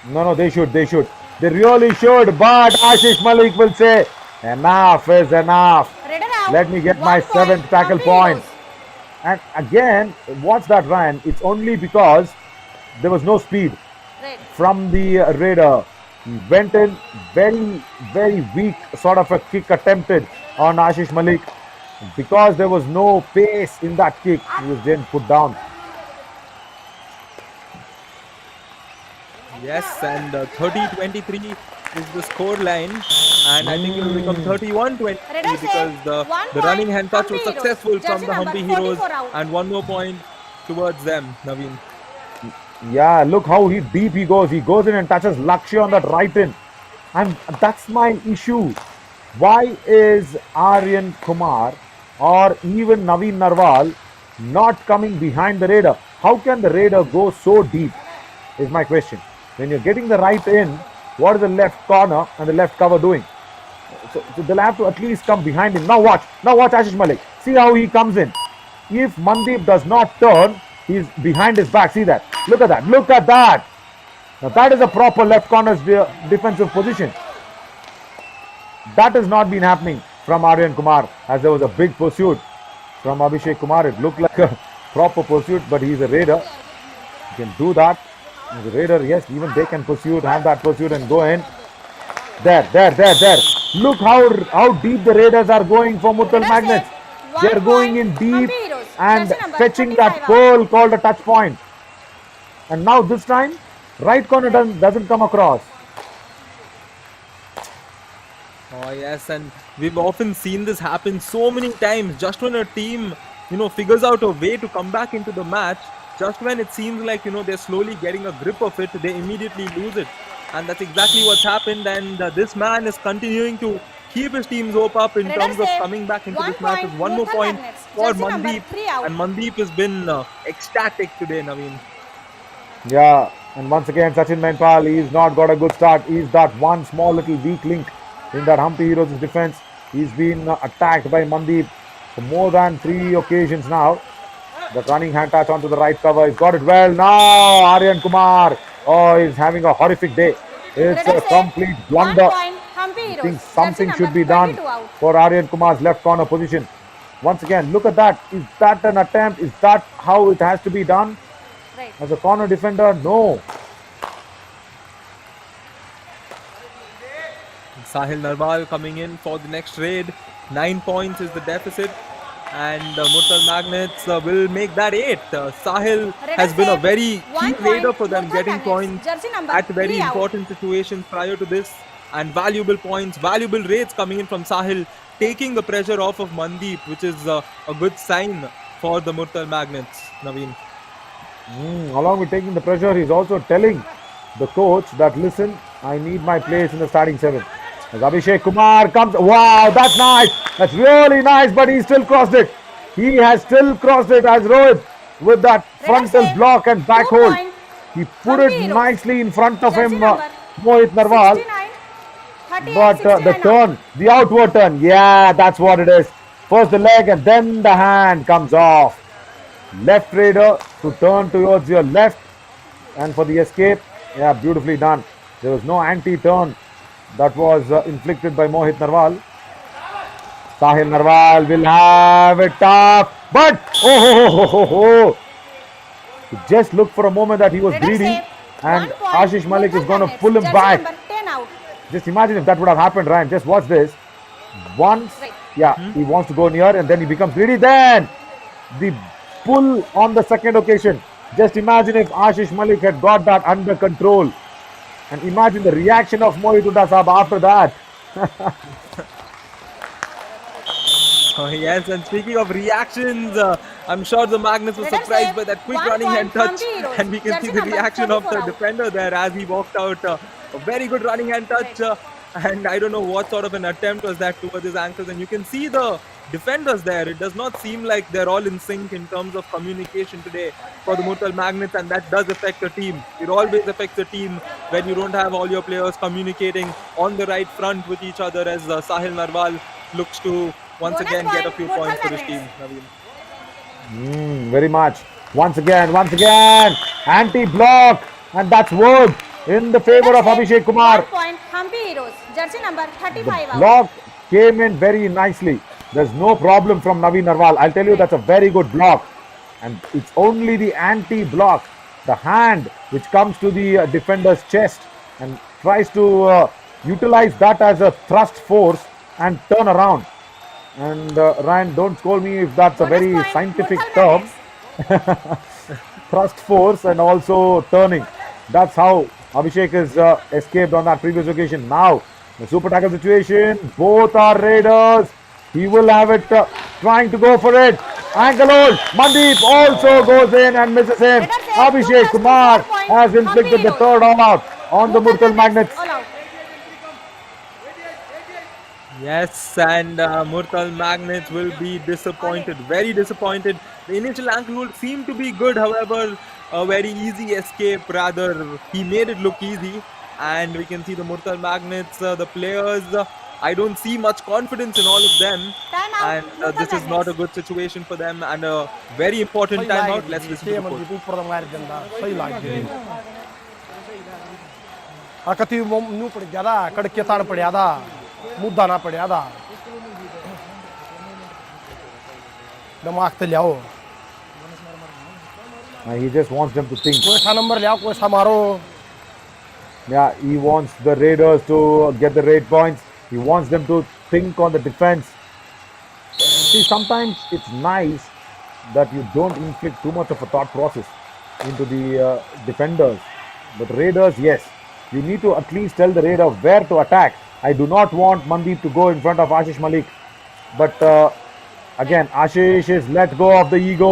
No, they should. They really should, but Ashish Malik will say, enough is enough. Let me get my 7th tackle point. And again, what's that, Ryan? It's only because there was no speed from the Raider. He went in very, very weak sort of a kick attempted on Ashish Malik. Because there was no pace in that kick, he was then put down. Yes, and 30-23 is the score line, and I think it will become 31-23 because the running hand touch was successful from the Humpy Heroes, and 1 more point towards them, Naveen. Yeah, look how deep he goes. He goes in and touches Lakshya on that right in. And that's my issue. Why is Aryan Kumar or even Naveen Narwal not coming behind the Raider? How can the Raider go so deep is my question. When you're getting the right in, what is the left corner and the left cover doing? So they'll have to at least come behind him. Now watch Ashish Malik. See how he comes in. If Mandeep does not turn, he's behind his back. See that? Look at that. Now that is a proper left corner's defensive position. That has not been happening from Aryan Kumar, as there was a big pursuit from Abhishek Kumar. It looked like a proper pursuit, but he's a Raider. He can do that. He's a Raider, yes, even they can have that pursuit and go in. There. Look how deep the Raiders are going for Murtal Magnets. They're going in deep and fetching that goal called a touch point. And now this time, right corner doesn't come across. Oh yes, and we've often seen this happen so many times. Just when a team, figures out a way to come back into the match, just when it seems like, they're slowly getting a grip of it, they immediately lose it. And that's exactly what's happened, and this man is continuing to keep his team's hope up in terms of coming back into this match. With 1 more point for Mandeep, and Mandeep has been ecstatic today, Naveen. Yeah, and once again Sachin Mainpal, he's not got a good start. He's that one small little weak link in that Humpy Heroes defense. He's been attacked by Mandeep for more than 3 occasions now. The running hand touch onto the right cover. He's got it well. Now Aryan Kumar. Oh, he's having a horrific day. It's a complete blunder. I think something should be done for Aryan Kumar's left corner position. Once again, look at that. Is that an attempt? Is that how it has to be done? as a corner defender? No. Sahil Narwal coming in for the next raid. 9 points is the deficit. And Murtal Magnets will make that 8. Sahil has been a save. very 1 key raider point, for them, Murtal getting Magnets. points Jersey number at very 3 out. important situations prior to this. And valuable points, valuable raids coming in from Sahil, taking the pressure off of Mandeep, which is a good sign for the Murtal Magnets, Naveen. Along with taking the pressure, he's also telling the coach that, listen, I need my place in the starting 7. As Abhishek Kumar comes, wow, that's nice. That's really nice, but he still crossed it. He has still crossed it as Rohit with that frontal save. block and back 2 hold. point. He put Hampi it Heroes. nicely in front of Jersey him, number Mohit Narwal. 69, 38, But the 69 out. turn, the outward turn, yeah, that's what it is. First the leg and then the hand comes off. Left raider to turn towards your left, and for the escape, yeah, beautifully done. There was no anti-turn that was inflicted by Mohit Narwal. Sahil Narwal will have it tough, but oh. Just look for a moment that he was Raider bleeding, save. and 1 point, Ashish Malik is Murtal going to Magnets. pull him Jersey back. number 10 out. Just imagine if that would have happened, Ryan. Just watch this. Once, Right. yeah, he wants to go near and then he becomes greedy. Then the pull on the second occasion. Just imagine if Ashish Malik had got that under control. And imagine the reaction of Mohit Sahab after that. Oh, yes, and speaking of reactions, I'm sure the Magnets was Raider surprised save. by that quick 1 running hand point, touch. Hampi Heroes. And we can see Jersey the number reaction of the 34 out. defender there as he walked out. A very good running hand touch. And I don't know what sort of an attempt was that towards his ankles. And you can see the defenders there. It does not seem like they're all in sync in terms of communication today for the Murtal Magnets. And that does affect the team. It always affects the team when you don't have all your players communicating on the right front with each other, as Sahil Narwal looks to once Bonus again get a point, few Murtal points for his team. Magnets. Naveen. Very much. Once again. Anti-block. And that's word in the favor Raider of save. Abhishek Kumar. 1 point, Hampi Heroes. Jersey number 35 out. Block came in very nicely. There's no problem from Naveen Narwal. I'll tell you, that's a very good block. And it's only the anti-block, the hand which comes to the defender's chest and tries to utilize that as a thrust force and turn around. And Ryan, don't scold me if that's a Bonus very point, scientific Murtal term. Magnets. Thrust force and also turning. That's how Abhishek is escaped on that previous occasion. Now, the super tackle situation. Both are raiders. He will have it, trying to go for it. Ankle hold. Mandeep also goes in and misses him. Raider save. Abhishek 2 Kumar 4 points. has inflicted the Hampi third all out on the Murtal Murtal Magnets. All out. Yes, and Murtal Magnets will be disappointed, very disappointed. The initial ankle hold seemed to be good, however, a very easy escape. Rather, he made it look easy, and we can see the Murtal Magnets, the players. I don't see much confidence in all of them, Time out, and Murtal this is not a Magnets. good situation for them, and a very important timeout. Let's listen to the coach. ਉੱਪਰ ਦਾ ਮਾਰ ਦਿੰਦਾ ਸਹੀ ਲੱਗ ਗਈ ਆ ਕਤੀ ਨੂੰ ਪੜ ਗਿਆ ਦਾ ਕੜਕੇ ਤਾਣ ਪੜਿਆ ਦਾ ਮੁੱਦਾ ਨਾ ਪੜਿਆ ਦਾ ਦਿਮਾਗ ਤੇ ਲਿਆਓ He just wants them to think. ਕੋਈ ਸਾ ਨੰਬਰ ਲਿਆਓ ਕੋਈ ਸਾ ਮਾਰੋ Yeah, he wants the Raiders to get the raid points. He wants them to think on the defense. See, sometimes it's nice that you don't inflict too much of a thought process into the defenders. But Raiders, yes, you need to at least tell the Raider where to attack. I do not want Mandeep to go in front of Ashish Malik. But again, Ashish is let go of the ego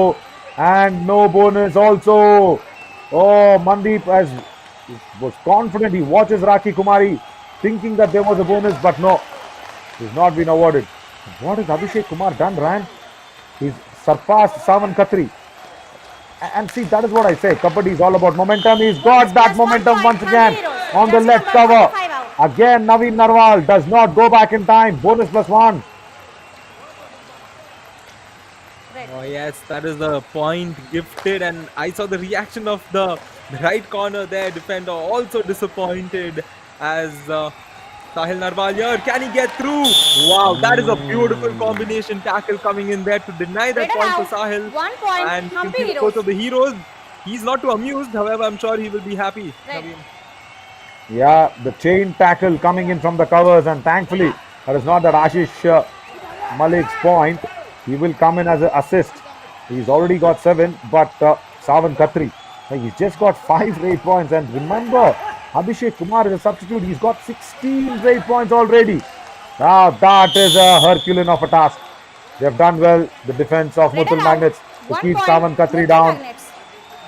and no bonus also. Oh, Mandeep was confident. He watches Rakhi Kumari thinking that there was a bonus, but no, he's not been awarded. What has Abhishek Kumar done, Ryan? He's surpassed Saman Khatri. And see, that is what I say. Kabaddi is all about momentum. He's got that Plus 1 momentum point, once again Heroes. on the Jersey left number cover. 45 out. Again, Naveen Narwal does not go back in time. Bonus +1. Oh yes, that is the point gifted, and I saw the reaction of the right corner there. Defender also disappointed as Sahil Narwal here. Can he get through? Wow, that is a beautiful combination tackle coming in there to deny that Raider point out. for Sahil. 1 point, And you can Hampi see the Heroes. coach of the Heroes He's not too amused, however, I'm sure he will be happy. Right. Naveen. Yeah, the chain tackle coming in from the covers, and thankfully that is not that Ashish Malik's point. He will come in as an assist. He's already got 7, but Savan Khatri, he's just got 5 rate points. And remember, Abhishek Kumar is a substitute. He's got 16 rate points already. Now that is a Herculean of a task. They have done well. The defense of Raider Muttal out. Magnets to 1 keep point, Savan Khatri Muttal down. Magnets.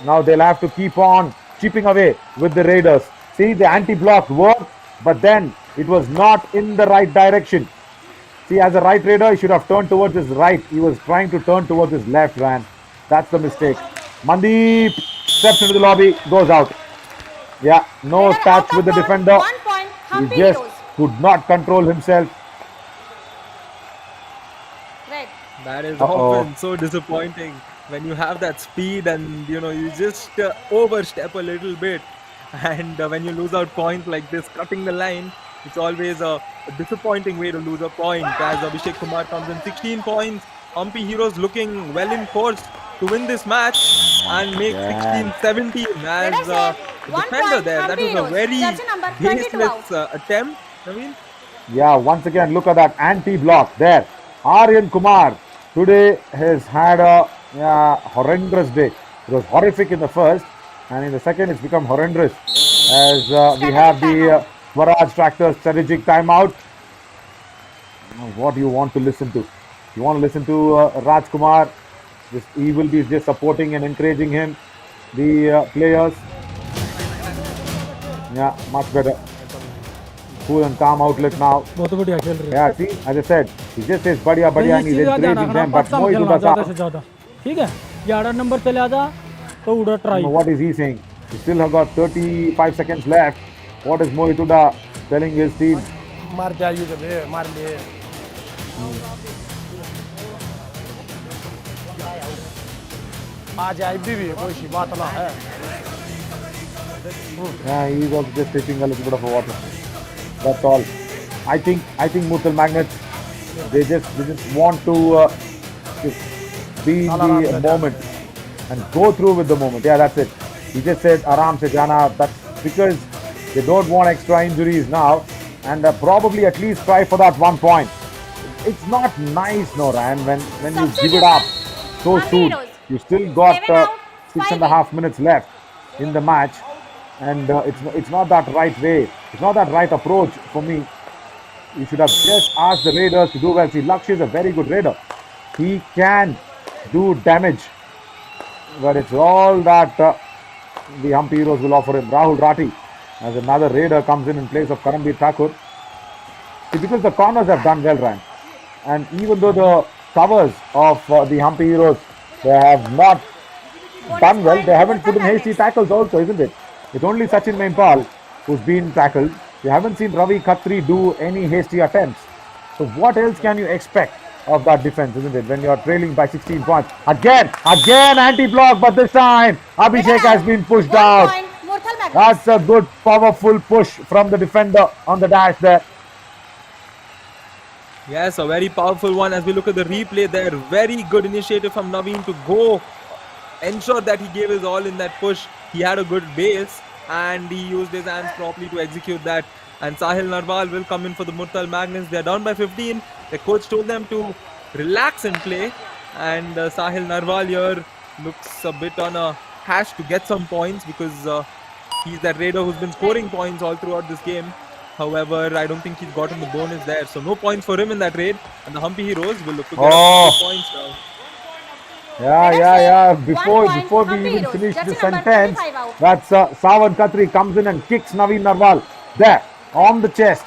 Now they'll have to keep on chipping away with the Raiders. See, the anti-block worked, but then it was not in the right direction. See, as a right Raider, he should have turned towards his right. He was trying to turn towards his left, man. That's the mistake. Mandeep steps into the lobby, goes out. Yeah, no Raider touch out of with the bounds. defender. 1 point, He Hampi just Heroes. could not control himself. Right. That is Uh-oh. often so disappointing when you have that speed and you just overstep a little bit, and when you lose out points like this, cutting the line, it's always a disappointing way to lose a point. As Abhishek Kumar comes in 16 points, Hampi Heroes looking well in course to win this match and make Yeah. 16-17 as Let us say, the 1 defender point, there. That Hampi was a Heroes. very Jersey number 22 baseless out. attempt. I mean, Yeah, once again, look at that anti-block there. Aryan Kumar today has had a horrendous day. It was horrific in the first, and in the second, it's become horrendous as we have the Swaraj Tractor strategic timeout. Now, what do you want to listen to? You want to listen to Raj Kumar? He will be just supporting and encouraging him. The players, yeah, much better. Cool and calm outlet now. बहुत बढ़िया खेल रहे Yeah, see, as I said, he just says बढ़िया बढ़िया and he's इसी का ध्यान encouraging रखना them, but पत्ता Mohit खेलना ज़्यादा से Udasa, ज़्यादा ठीक है 11 नंबर पे ले जा तो उड़ा try what is he saying? He still have got 35 seconds left. What is Mohit Uda telling his team? मार दिया युद्ध में मार लिए आ जाए भी कोई सी बात ना है Yeah, he's also just taking a little bit of a water. That's all. I think Muttal Magnets, they just want to just be in the moment and go through with the moment. Yeah, that's it. He just said Aram se jana. That's because they don't want extra injuries now, and probably at least try for that 1 point. It's not nice, no, Ryan, when you give it up so soon. You still got 6.5 minutes left in the match, and it's not that right way. It's not that right approach for me. You should have just asked the Raiders to do well. See, Lakshya is a very good Raider. He can do damage, but it's all that the Hampi Heroes will offer him. Rahul Rati, as another Raider, comes in place of Karambir Thakur. See, because the corners have done well, Ryan, and even though the covers of the Hampi Heroes, they have not done well, they haven't put in hasty tackles also, isn't it? It's only Sachin Mainpal who's been tackled. You haven't seen Ravi Khatri do any hasty attempts. So what else can you expect of that defense, isn't it? When you're trailing by 16 points. Again, anti-block, but this time Abhishek has been pushed 1 out. point, Murthal Magnets. That's a good, powerful push from the defender on the dash there. yes, a very powerful one. As we look at the replay there, very good initiative from Naveen to go ensure that he gave his all in that push. He had a good base and he used his hands properly to execute that. And Sahil Narwal will come in for the Murthal Magnets. They are down by 15. The coach told them to relax and play. And Sahil Narwal here looks a bit on a hash to get some points because he's that Raider who's been scoring points all throughout this game. However, I don't think he's gotten the bonus there. So no points for him in that raid. And the Hampi Heroes will look to get points now. Yeah. Before point, we Hampi even Heroes. finish Jersey the number sentence, 25 out. that's Savan Khatri comes in and kicks Naveen Narwal there on the chest.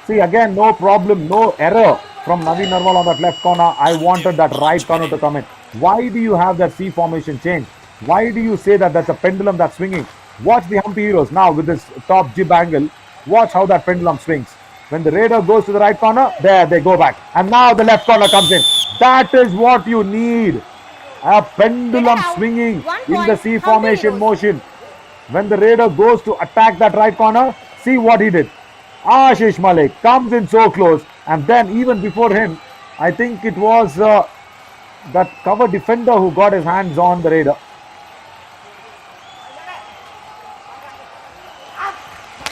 See, again, no problem, no error from Naveen Narwal on that left corner. I wanted that right corner to come in. Why do you have that C formation change? Why do you say that that's a pendulum that's swinging? Watch the Hampi Heroes now with this top jib angle. Watch how that pendulum swings. When the Raider goes to the right corner, there they go back. And now the left corner comes in. That is what you need. A pendulum swinging in the C formation motion. When the Raider goes to attack that right corner, see what he did. Ashish Malik comes in so close, and then even before him, I think it was that cover defender who got his hands on the Raider.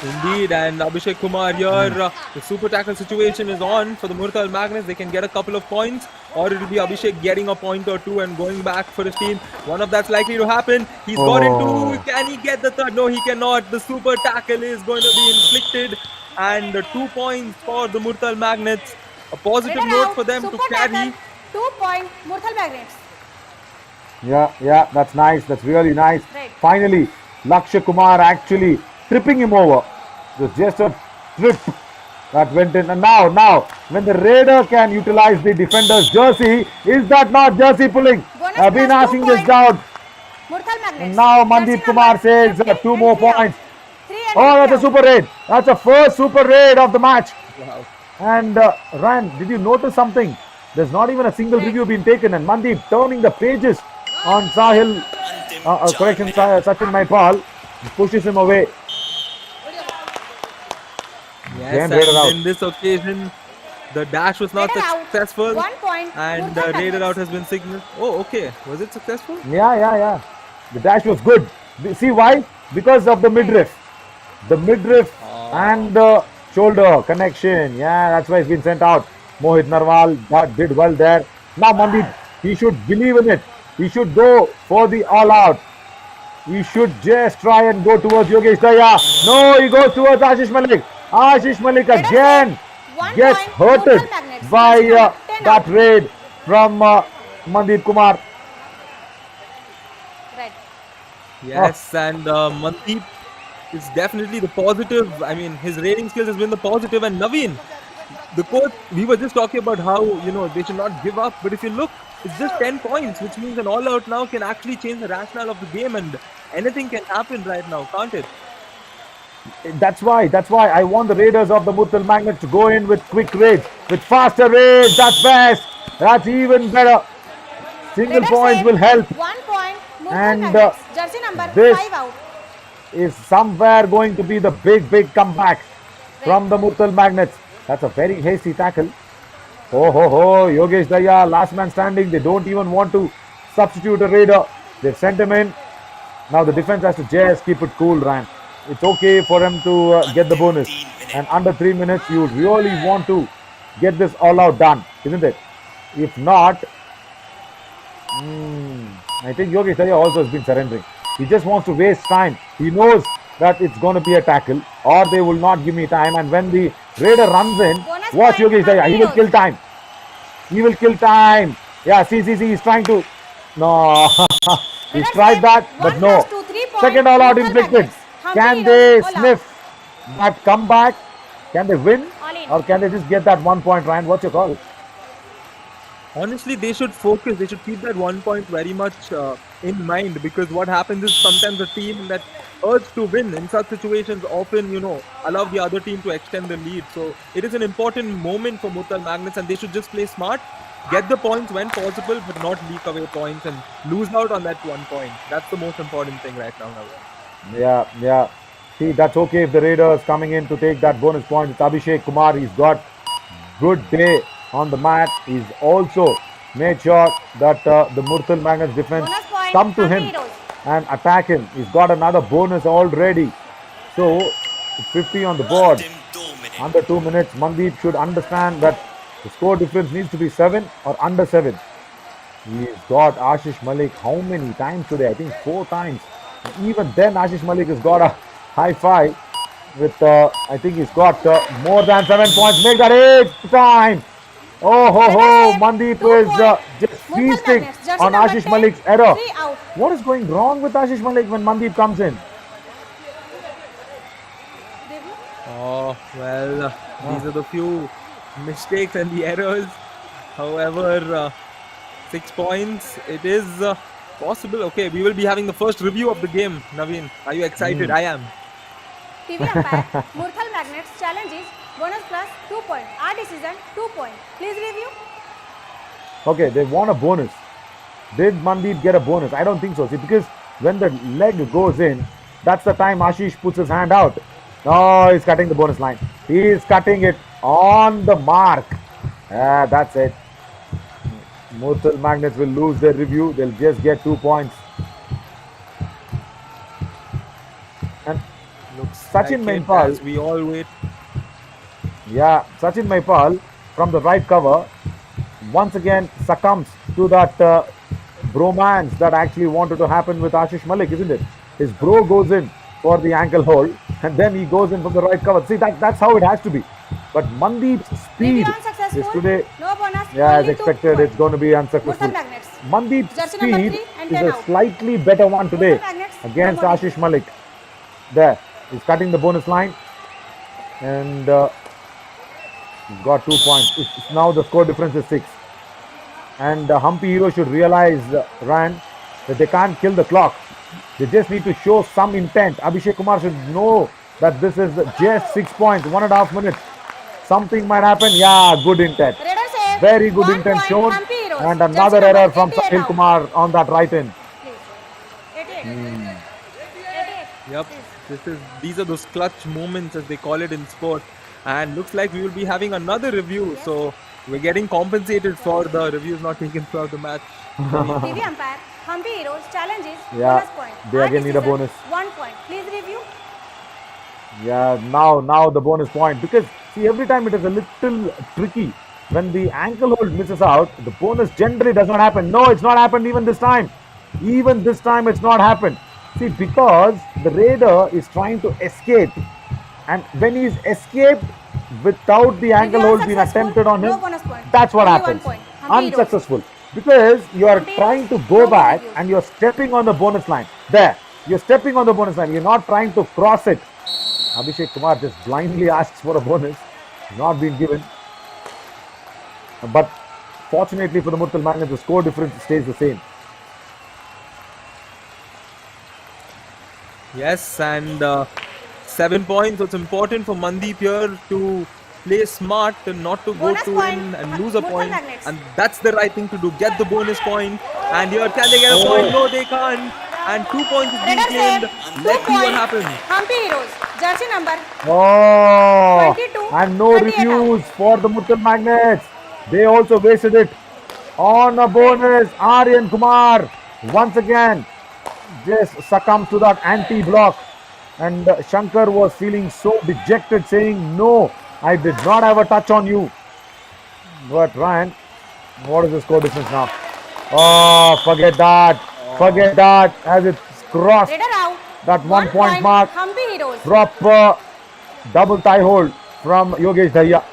Indeed, and Abhishek Kumar here, the super tackle situation is on for the Murtal Magnets. They can get a couple of points, or it will be Abhishek getting a point or two and going back for his team. One of that's likely to happen. He's got into. Can he get the third? No, he cannot. The super tackle is going to be inflicted, and 2 points for the Murtal Magnets. A positive Raider note out. for them to Super carry. tackle. 2 point. Murthal Magnets. Yeah, that's nice. That's really nice. Right. Finally, Lakshya Kumar actually tripping him over. It was just a trip that went in. And now, when the Raider can utilize the defender's jersey, is that not jersey pulling? Bonus I've been plus asking 2 this doubt. Murthal Magnets. And now Jersey Mandeep Kumar number says 15 2 and more 3 out. points. 3 and Oh, 3 that's a out. super raid. That's the first super raid of the match. Wow. And Ryan, did you notice something? There's not even a single review been taken, and Mandeep turning the pages on Sahil, Sachin Maipal, pushes him away. Yes, Again, Raider out. and in this occasion, the dash was not Raider out. successful, 1 point. and Murthal Raider Magnets. out has been signaled. Oh, okay. Was it successful? Yeah. The dash was good. See why? Because of the midriff. The midriff and the shoulder connection. Yeah, that's why it's been sent out. Mohit Narwal did well there. Now Mandeep, he should believe in it. He should go for the all out. He should just try and go towards Yogesh Daya. No, he goes towards Ashish Malik. Ashish Malik Raider again set. 1 gets point. hurted Murthal Magnets. by Jersey number 10 that out. raid from Mandeep Kumar. Right. Yes, and Mandeep is definitely the positive. I mean, his rating skills has been the positive. And Naveen, the coach, we were just talking about how, they should not give up. But if you look, it's just 10 points, which means an all-out now can actually change the rationale of the game. And anything can happen right now, can't it? That's why I want the Raiders of the Murthal Magnets to go in with quick raids, with faster raids. That's best. That's even better. Single Raider points set. will help. 1 point. Murthal And, Magnets. Jersey number this 5 out. Is somewhere going to be the big comeback from the Murthal Magnets. That's a very hasty tackle. Oh, Yogesh Daya, last man standing. They don't even want to substitute a Raider. They've sent him in. Now the defense has to just keep it cool, Ryan. It's okay for him to get the bonus. And under 3 minutes, you really want to get this all out done, isn't it? If not, I think Yogesh Daya also has been surrendering. He just wants to waste time. He knows that it's going to be a tackle or they will not give me time. And when the Raider runs in, Bonus watch point, Yogesh Daya. He will kill time. He will kill time. Yeah, see. He's trying to. No. He's Raider tried set. that, 1 but no. plus 2, 3 points. Second all out Murthal inflicted. Magnets. How Can many they heroes all out? sniff that comeback? Can they win? All in. Or can they just get that 1 point, Ryan? What's your call? Honestly, they should focus. They should keep that 1 point very much in mind, because what happens is sometimes a team that urge to win in such situations often, allow the other team to extend the lead. So it is an important moment for Murthal Magnets, and they should just play smart, get the points when possible, but not leak away points and lose out on that 1 point. That's the most important thing right now. Yeah. See, that's okay if the Raiders coming in to take that bonus point. It's Abhishek Kumar. He's got good day on the mat. He's also made sure that the Murthal Magnets defense Bonus point. come to How many him heroes? and attack him. He's got another bonus already. So, it's 50 on the board. Under 2 minutes, Mandeep should understand that the score difference needs to be 7 or under 7. He's got Ashish Malik how many times today? I think 4 times. And even then, Ashish Malik has got a high five with, I think he's got more than 7 points. Make that 8 time. Oh, Mandeep is just Murthal feasting Magnets. Jersey on number Ashish 10, Malik's error. 3 out. What is going wrong with Ashish Malik when Mandeep comes in? Oh, well, these are the few mistakes and the errors. However, 6 points, it is possible. Okay, we will be having the first review of the game. Naveen, are you excited? I am. TV umpire. Murthal Magnets challenge is bonus plus 2 points. Our decision 2 points. Please review. Okay, they want a bonus. Did Mandeep get a bonus? I don't think so. See, because when the leg goes in, that's the time Ashish puts his hand out. No, he's cutting the bonus line. He's cutting it on the mark. That's it. Murthal Magnets will lose their review. They'll just get 2 points. And Looks Sachin Like it, Mainpal. as we all wait. Yeah, Sachin Maipal from the right cover once again succumbs to that bromance that actually wanted to happen with Ashish Malik, isn't it? His bro goes in for the ankle hold and then he goes in from the right cover. See, that's how it has to be. But Mandeep's Review speed is unsuccessful. today, No bonus. yeah, as Only 2 expected, points. it's going to be unsuccessful. Murthal Magnets. Mandeep's Jersey number speed 3 and is 10 a out. slightly better one today Murthal Magnets. against No more Ashish Malik. There, he's cutting the bonus line and got 2 points. Now the score difference is 6. And Humpy Hero should realize, Ryan, that they can't kill the clock. They just need to show some intent. Abhishek Kumar should know that this is just 6 points, 1.5 minutes. Something might happen. Yeah, good intent. Raider save. Very good 1 intent point, shown. Humpy Heroes. And Jersey another number error from 88 Sahil out. Kumar on that right end. Please. 88. 88. Yep, these are those clutch moments as they call it in sport, and looks like we will be having another review. So we're getting compensated for the reviews not taken throughout the match. TV umpire. Humpy Heroes challenges. Yeah, Bonus point. they Our again need a decision, bonus. 1 point. Please review. Yeah, now the bonus point, because see, every time it is a little tricky. When the ankle hold misses out, the bonus generally does not happen. No, it's not happened even this time. Even this time it's not happened. See, because the raider is trying to escape, and when he's escaped without the ankle hold being unsuccessful, attempted on no him, bonus point. that's what Only 1 happens. point. Humpy Heroes. Unsuccessful. Because you are Humpy trying to Heroes, go no more back reviews. and you're stepping on the bonus line. There, you're stepping on the bonus line. You're not trying to cross it. Abhishek Kumar just blindly asks for a bonus. Not being given. But fortunately for the Murthal Magnets, the score difference stays the same. Yes, and 7 points. So it's important for Mandeep here to play smart and not to go Bonus to point. in and lose a Murthal point. Magnets. And that's the right thing to do. Get the bonus point. And here, can they get a point? No, they can't. And 2 points is being Raider claimed. save. 2 Let's see what point. happens. Humpy Heroes. Jersey number. Oh, 22, and no 38 reviews for the Murthal Magnets. They also wasted it on a bonus. Aryan Kumar once again just succumbs to that anti-block. And Shankar was feeling so dejected, saying, no, I did not have a touch on you. But Ryan, what is the score difference now? Oh, forget that. Forget that, as it's crossed Raider out. that 1 point mark. Humpy Heroes. Proper double tie hold from Yogesh Dahiya.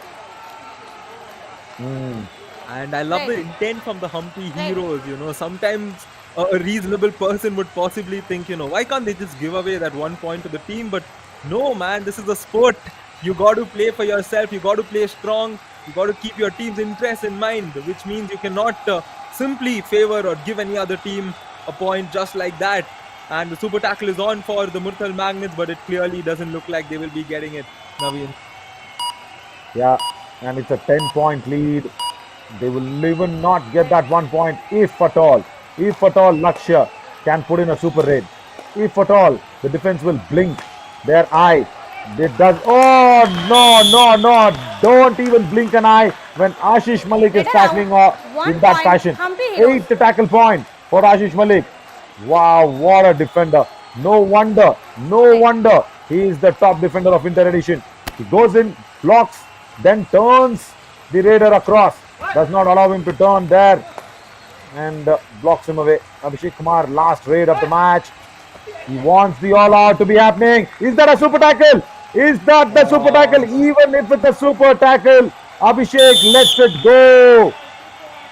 And I love the Right. intent from the Humpy Right. Heroes. You know, sometimes a reasonable person would possibly think, why can't they just give away that 1 point to the team? But no, man, this is a sport. You got to play for yourself. You got to play strong. You got to keep your team's interest in mind, which means you cannot simply favor or give any other team a point just like that. And the super tackle is on for the Murthal Magnets, but it clearly doesn't look like they will be getting it, Naveen. Yeah, and it's a 10-point lead. They will even not get that 1 point if at all. If at all Lakshya can put in a super raid. If at all the defense will blink their eye. It does. Oh, no. Don't even blink an eye when Ashish Malik is Raider tackling out. in 1 that point. fashion. Humpy Heroes. 8th tackle point for Ashish Malik. Wow, what a defender. No wonder he is the top defender of Inter Edition. He goes in, blocks, then turns the raider across. Does not allow him to turn there and blocks him away. Abhishek Kumar, last raid of the match. He wants the all out to be happening. Is that a super tackle? Is that the super tackle? Even if it's a super tackle, Abhishek lets it go.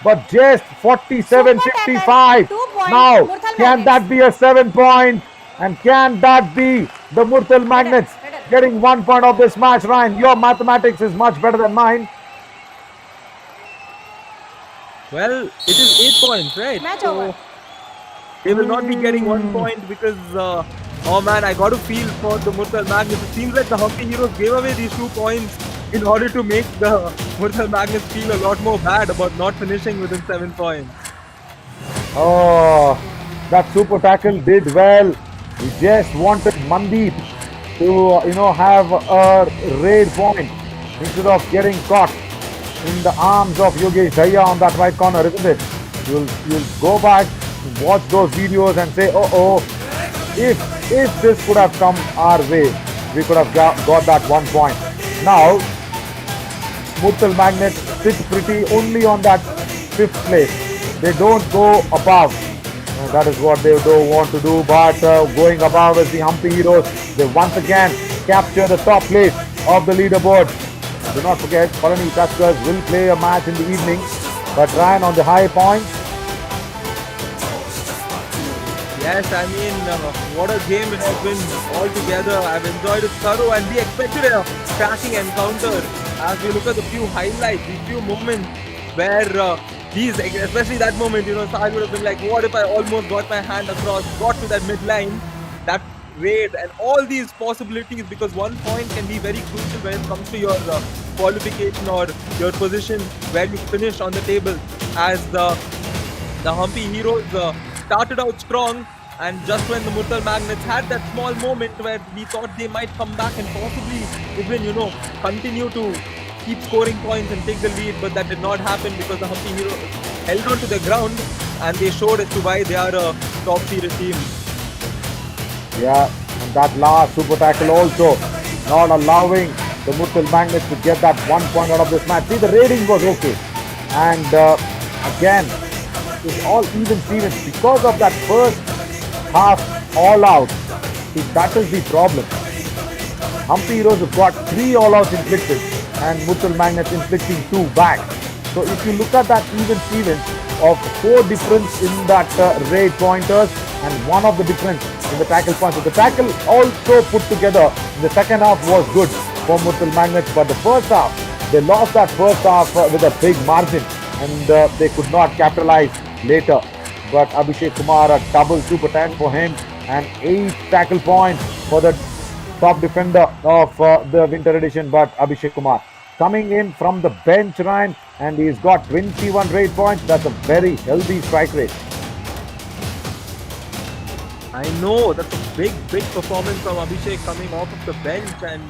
But just 47-55. 2 points, Now, Murthal can Magnets. that be a 7 point? And can that be the Murthal Magnets Raider. getting 1 point of this match? Ryan, your mathematics is much better than mine. Well, it is 8 points, right? Match So, over. they will not be getting 1 point because, oh man, I got to feel for the Murthal Magnets. It seems like the Humpy Heroes gave away these 2 points in order to make the Murthal Magnets feel a lot more bad about not finishing within 7 points. Oh, that super tackle did well. He just wanted Mandeep to, have a raid point instead of getting caught in the arms of Yogesh Dahiya on that right corner, isn't it? You'll go back, watch those videos and say, if this could have come our way, we could have got that 1 point. Now, Murthal Magnets sit pretty only on that 5th place. They don't go above. That is what they don't want to do. But going above is the Humpy Heroes. They once again capture the top place of the leaderboard. Do not forget, Palani Tuskers will play a match in the evening. But Ryan on the high points. Yes, I mean, what a game it has been altogether. I've enjoyed it thorough, and we expected a cracking encounter as we look at the few highlights, these few moments where especially that moment, Sahil would have been like, what if I almost got my hand across, got to that midline, that raid, and all these possibilities, because 1 point can be very crucial when it comes to your qualification or your position where you finish on the table. As the Humpy Heroes started out strong, and just when the Murthal Magnets had that small moment where we thought they might come back and possibly even, continue to keep scoring points and take the lead, but that did not happen because the Humpy Heroes held on to the ground and they showed as to why they are a top seeded team. Yeah, and that last super tackle also not allowing the Murthal Magnets to get that 1 point out of this match. See, the rating was okay. And again, it's all even Stevens because of that first half all out. See, that is the problem. Humpy Heroes have got 3 all outs inflicted and Murthal Magnets inflicting 2 back. So if you look at that even Stevens of 4 difference in that raid pointers and 1 of the difference in the tackle points. So the tackle also put together in the second half was good for Murthal Magnets, but the first half, they lost that first half with a big margin and they could not capitalize later. But Abhishek Kumar, a double super 10 for him and 8 tackle points for the top defender of the winter edition. But Abhishek Kumar coming in from the bench, Ryan, and he's got 21 raid points. That's a very healthy strike rate. I know, that's a big performance from Abhishek coming off of the bench, and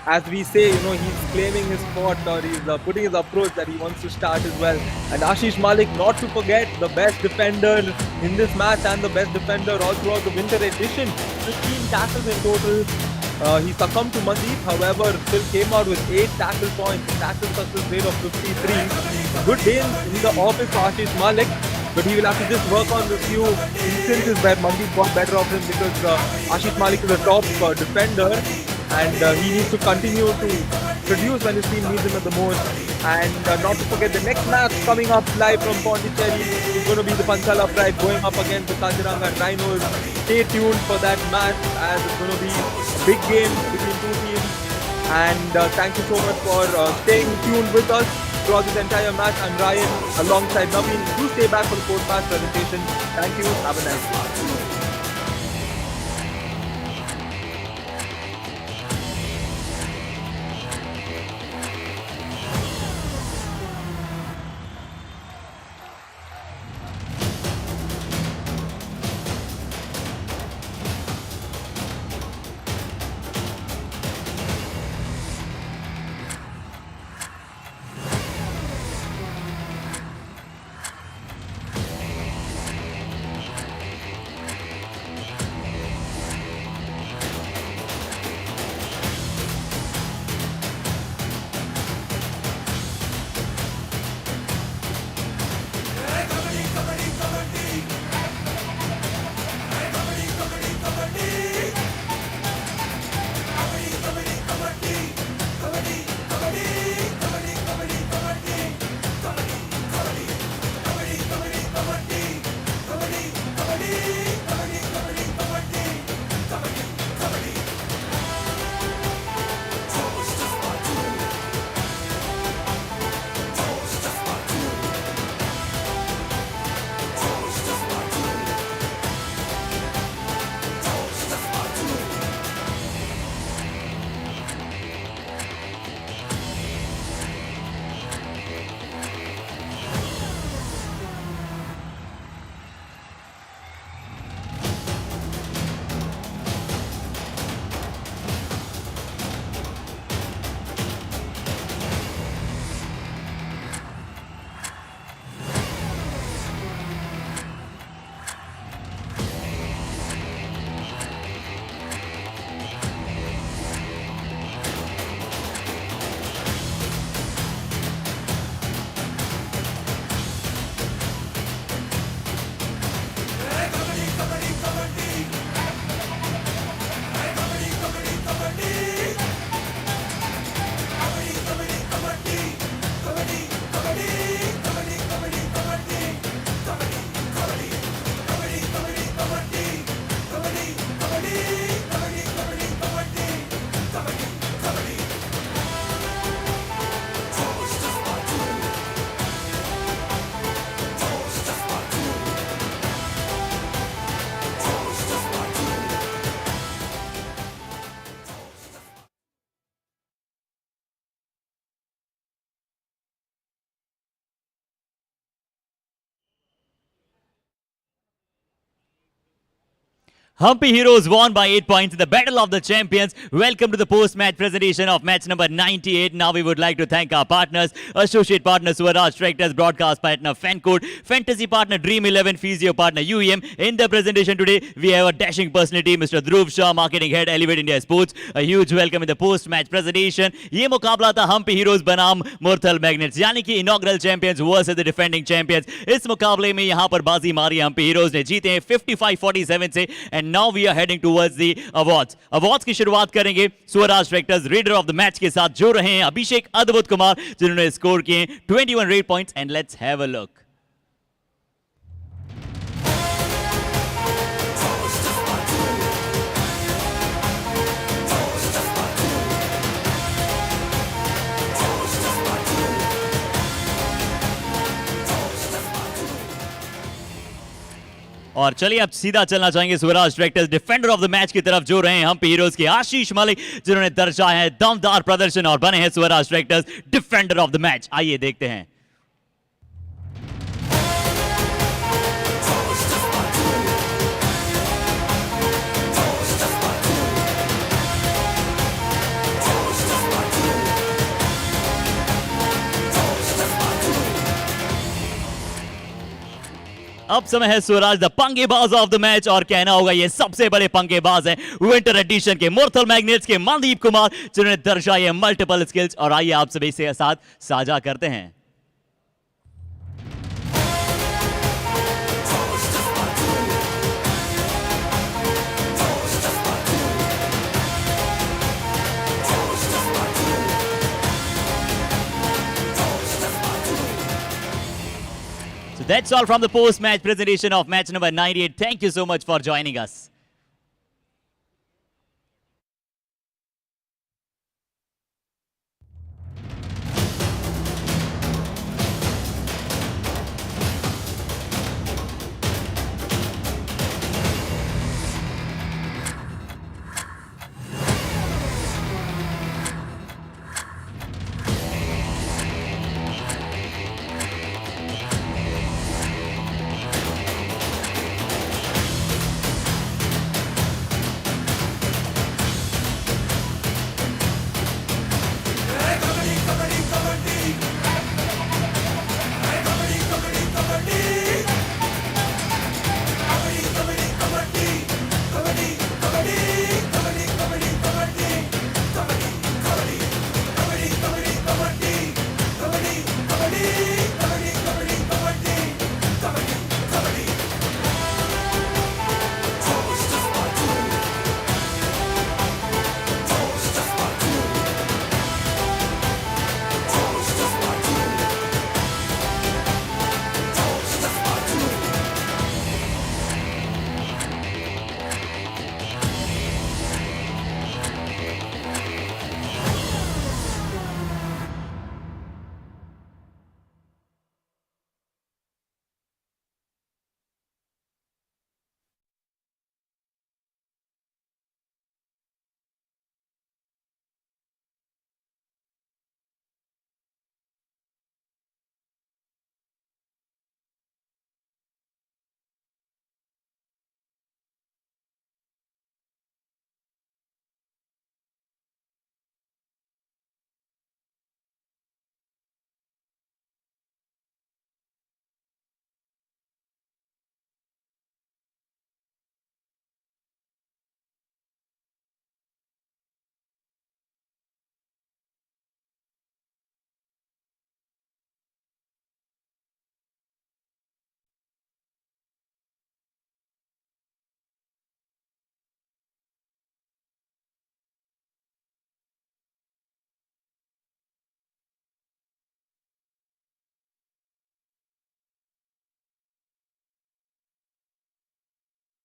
as we say, he's claiming his spot, or he's putting his approach that he wants to start as well. And Ashish Malik, not to forget, the best defender in this match and the best defender all throughout the winter edition. 15 tackles in total. He succumbed to Mandeep, however, still came out with 8 tackle points, tackle success rate of 53. Good day in the office for Ashish Malik, but he will have to just work on the few instances where Mandeep got better of him, because Ashish Malik is a top defender, and he needs to continue to produce when his team needs him at the most. And not to forget, the next match coming up live from Pondicherry is going to be the Panchala Pride going up against the Kaziranga Rhinos. Stay tuned for that match, as it's going to be a big game between 2 teams. And thank you so much for staying tuned with us throughout this entire match. I'm Ryan alongside Naveen. Do stay back for the post-match presentation. Thank you. Have a nice day. Humpy Heroes won by 8 points in the Battle of the Champions. Welcome to the post-match presentation of match number 98. Now we would like to thank our partners, associate partner Swaraj Tractors, broadcast partner Fancode, fantasy partner Dream 11, physio partner UEM. In the presentation today, we have a dashing personality, Mr. Dhruv Shah, marketing head, Elevate India Sports. A huge welcome in the post-match presentation. ये मुकाबला था Humpy Heroes बनाम Murthal magnets, यानी कि inaugural champions versus the defending champions. इस मुकाबले में यहाँ पर बाजी मारी Humpy Heroes ने, जीते हैं 55-47 से. And now we are heading towards the awards की शुरुआत करेंगे Swaraj tractors reader of the match के साथ, जो रहे हैं अभिषेक अद्भुत कुमार, जिन्होंने स्कोर किए 21 rate points. And let's have a look. और चलिए अब सीधा चलना चाहेंगे Swaraj tractors defender of the match की तरफ, जो रहे हैं हम्पी हीरोज के आशीष मलिक, जिन्होंने दर्शाया है दमदार प्रदर्शन और बने हैं Swaraj tractors defender of the match. आइए देखते हैं. अब समय है स्वराज द पंगेबाज ऑफ द मैच, और कहना होगा ये सबसे बड़े पंगेबाज हैं विंटर एडिशन के मुरथल मैग्नेट्स के मनदीप कुमार, जिन्होंने दर्शाए मल्टीपल स्किल्स. और आइए आप सभी से साथ साझा करते हैं. That's all from the post-match presentation of match number 98. Thank you so much for joining us.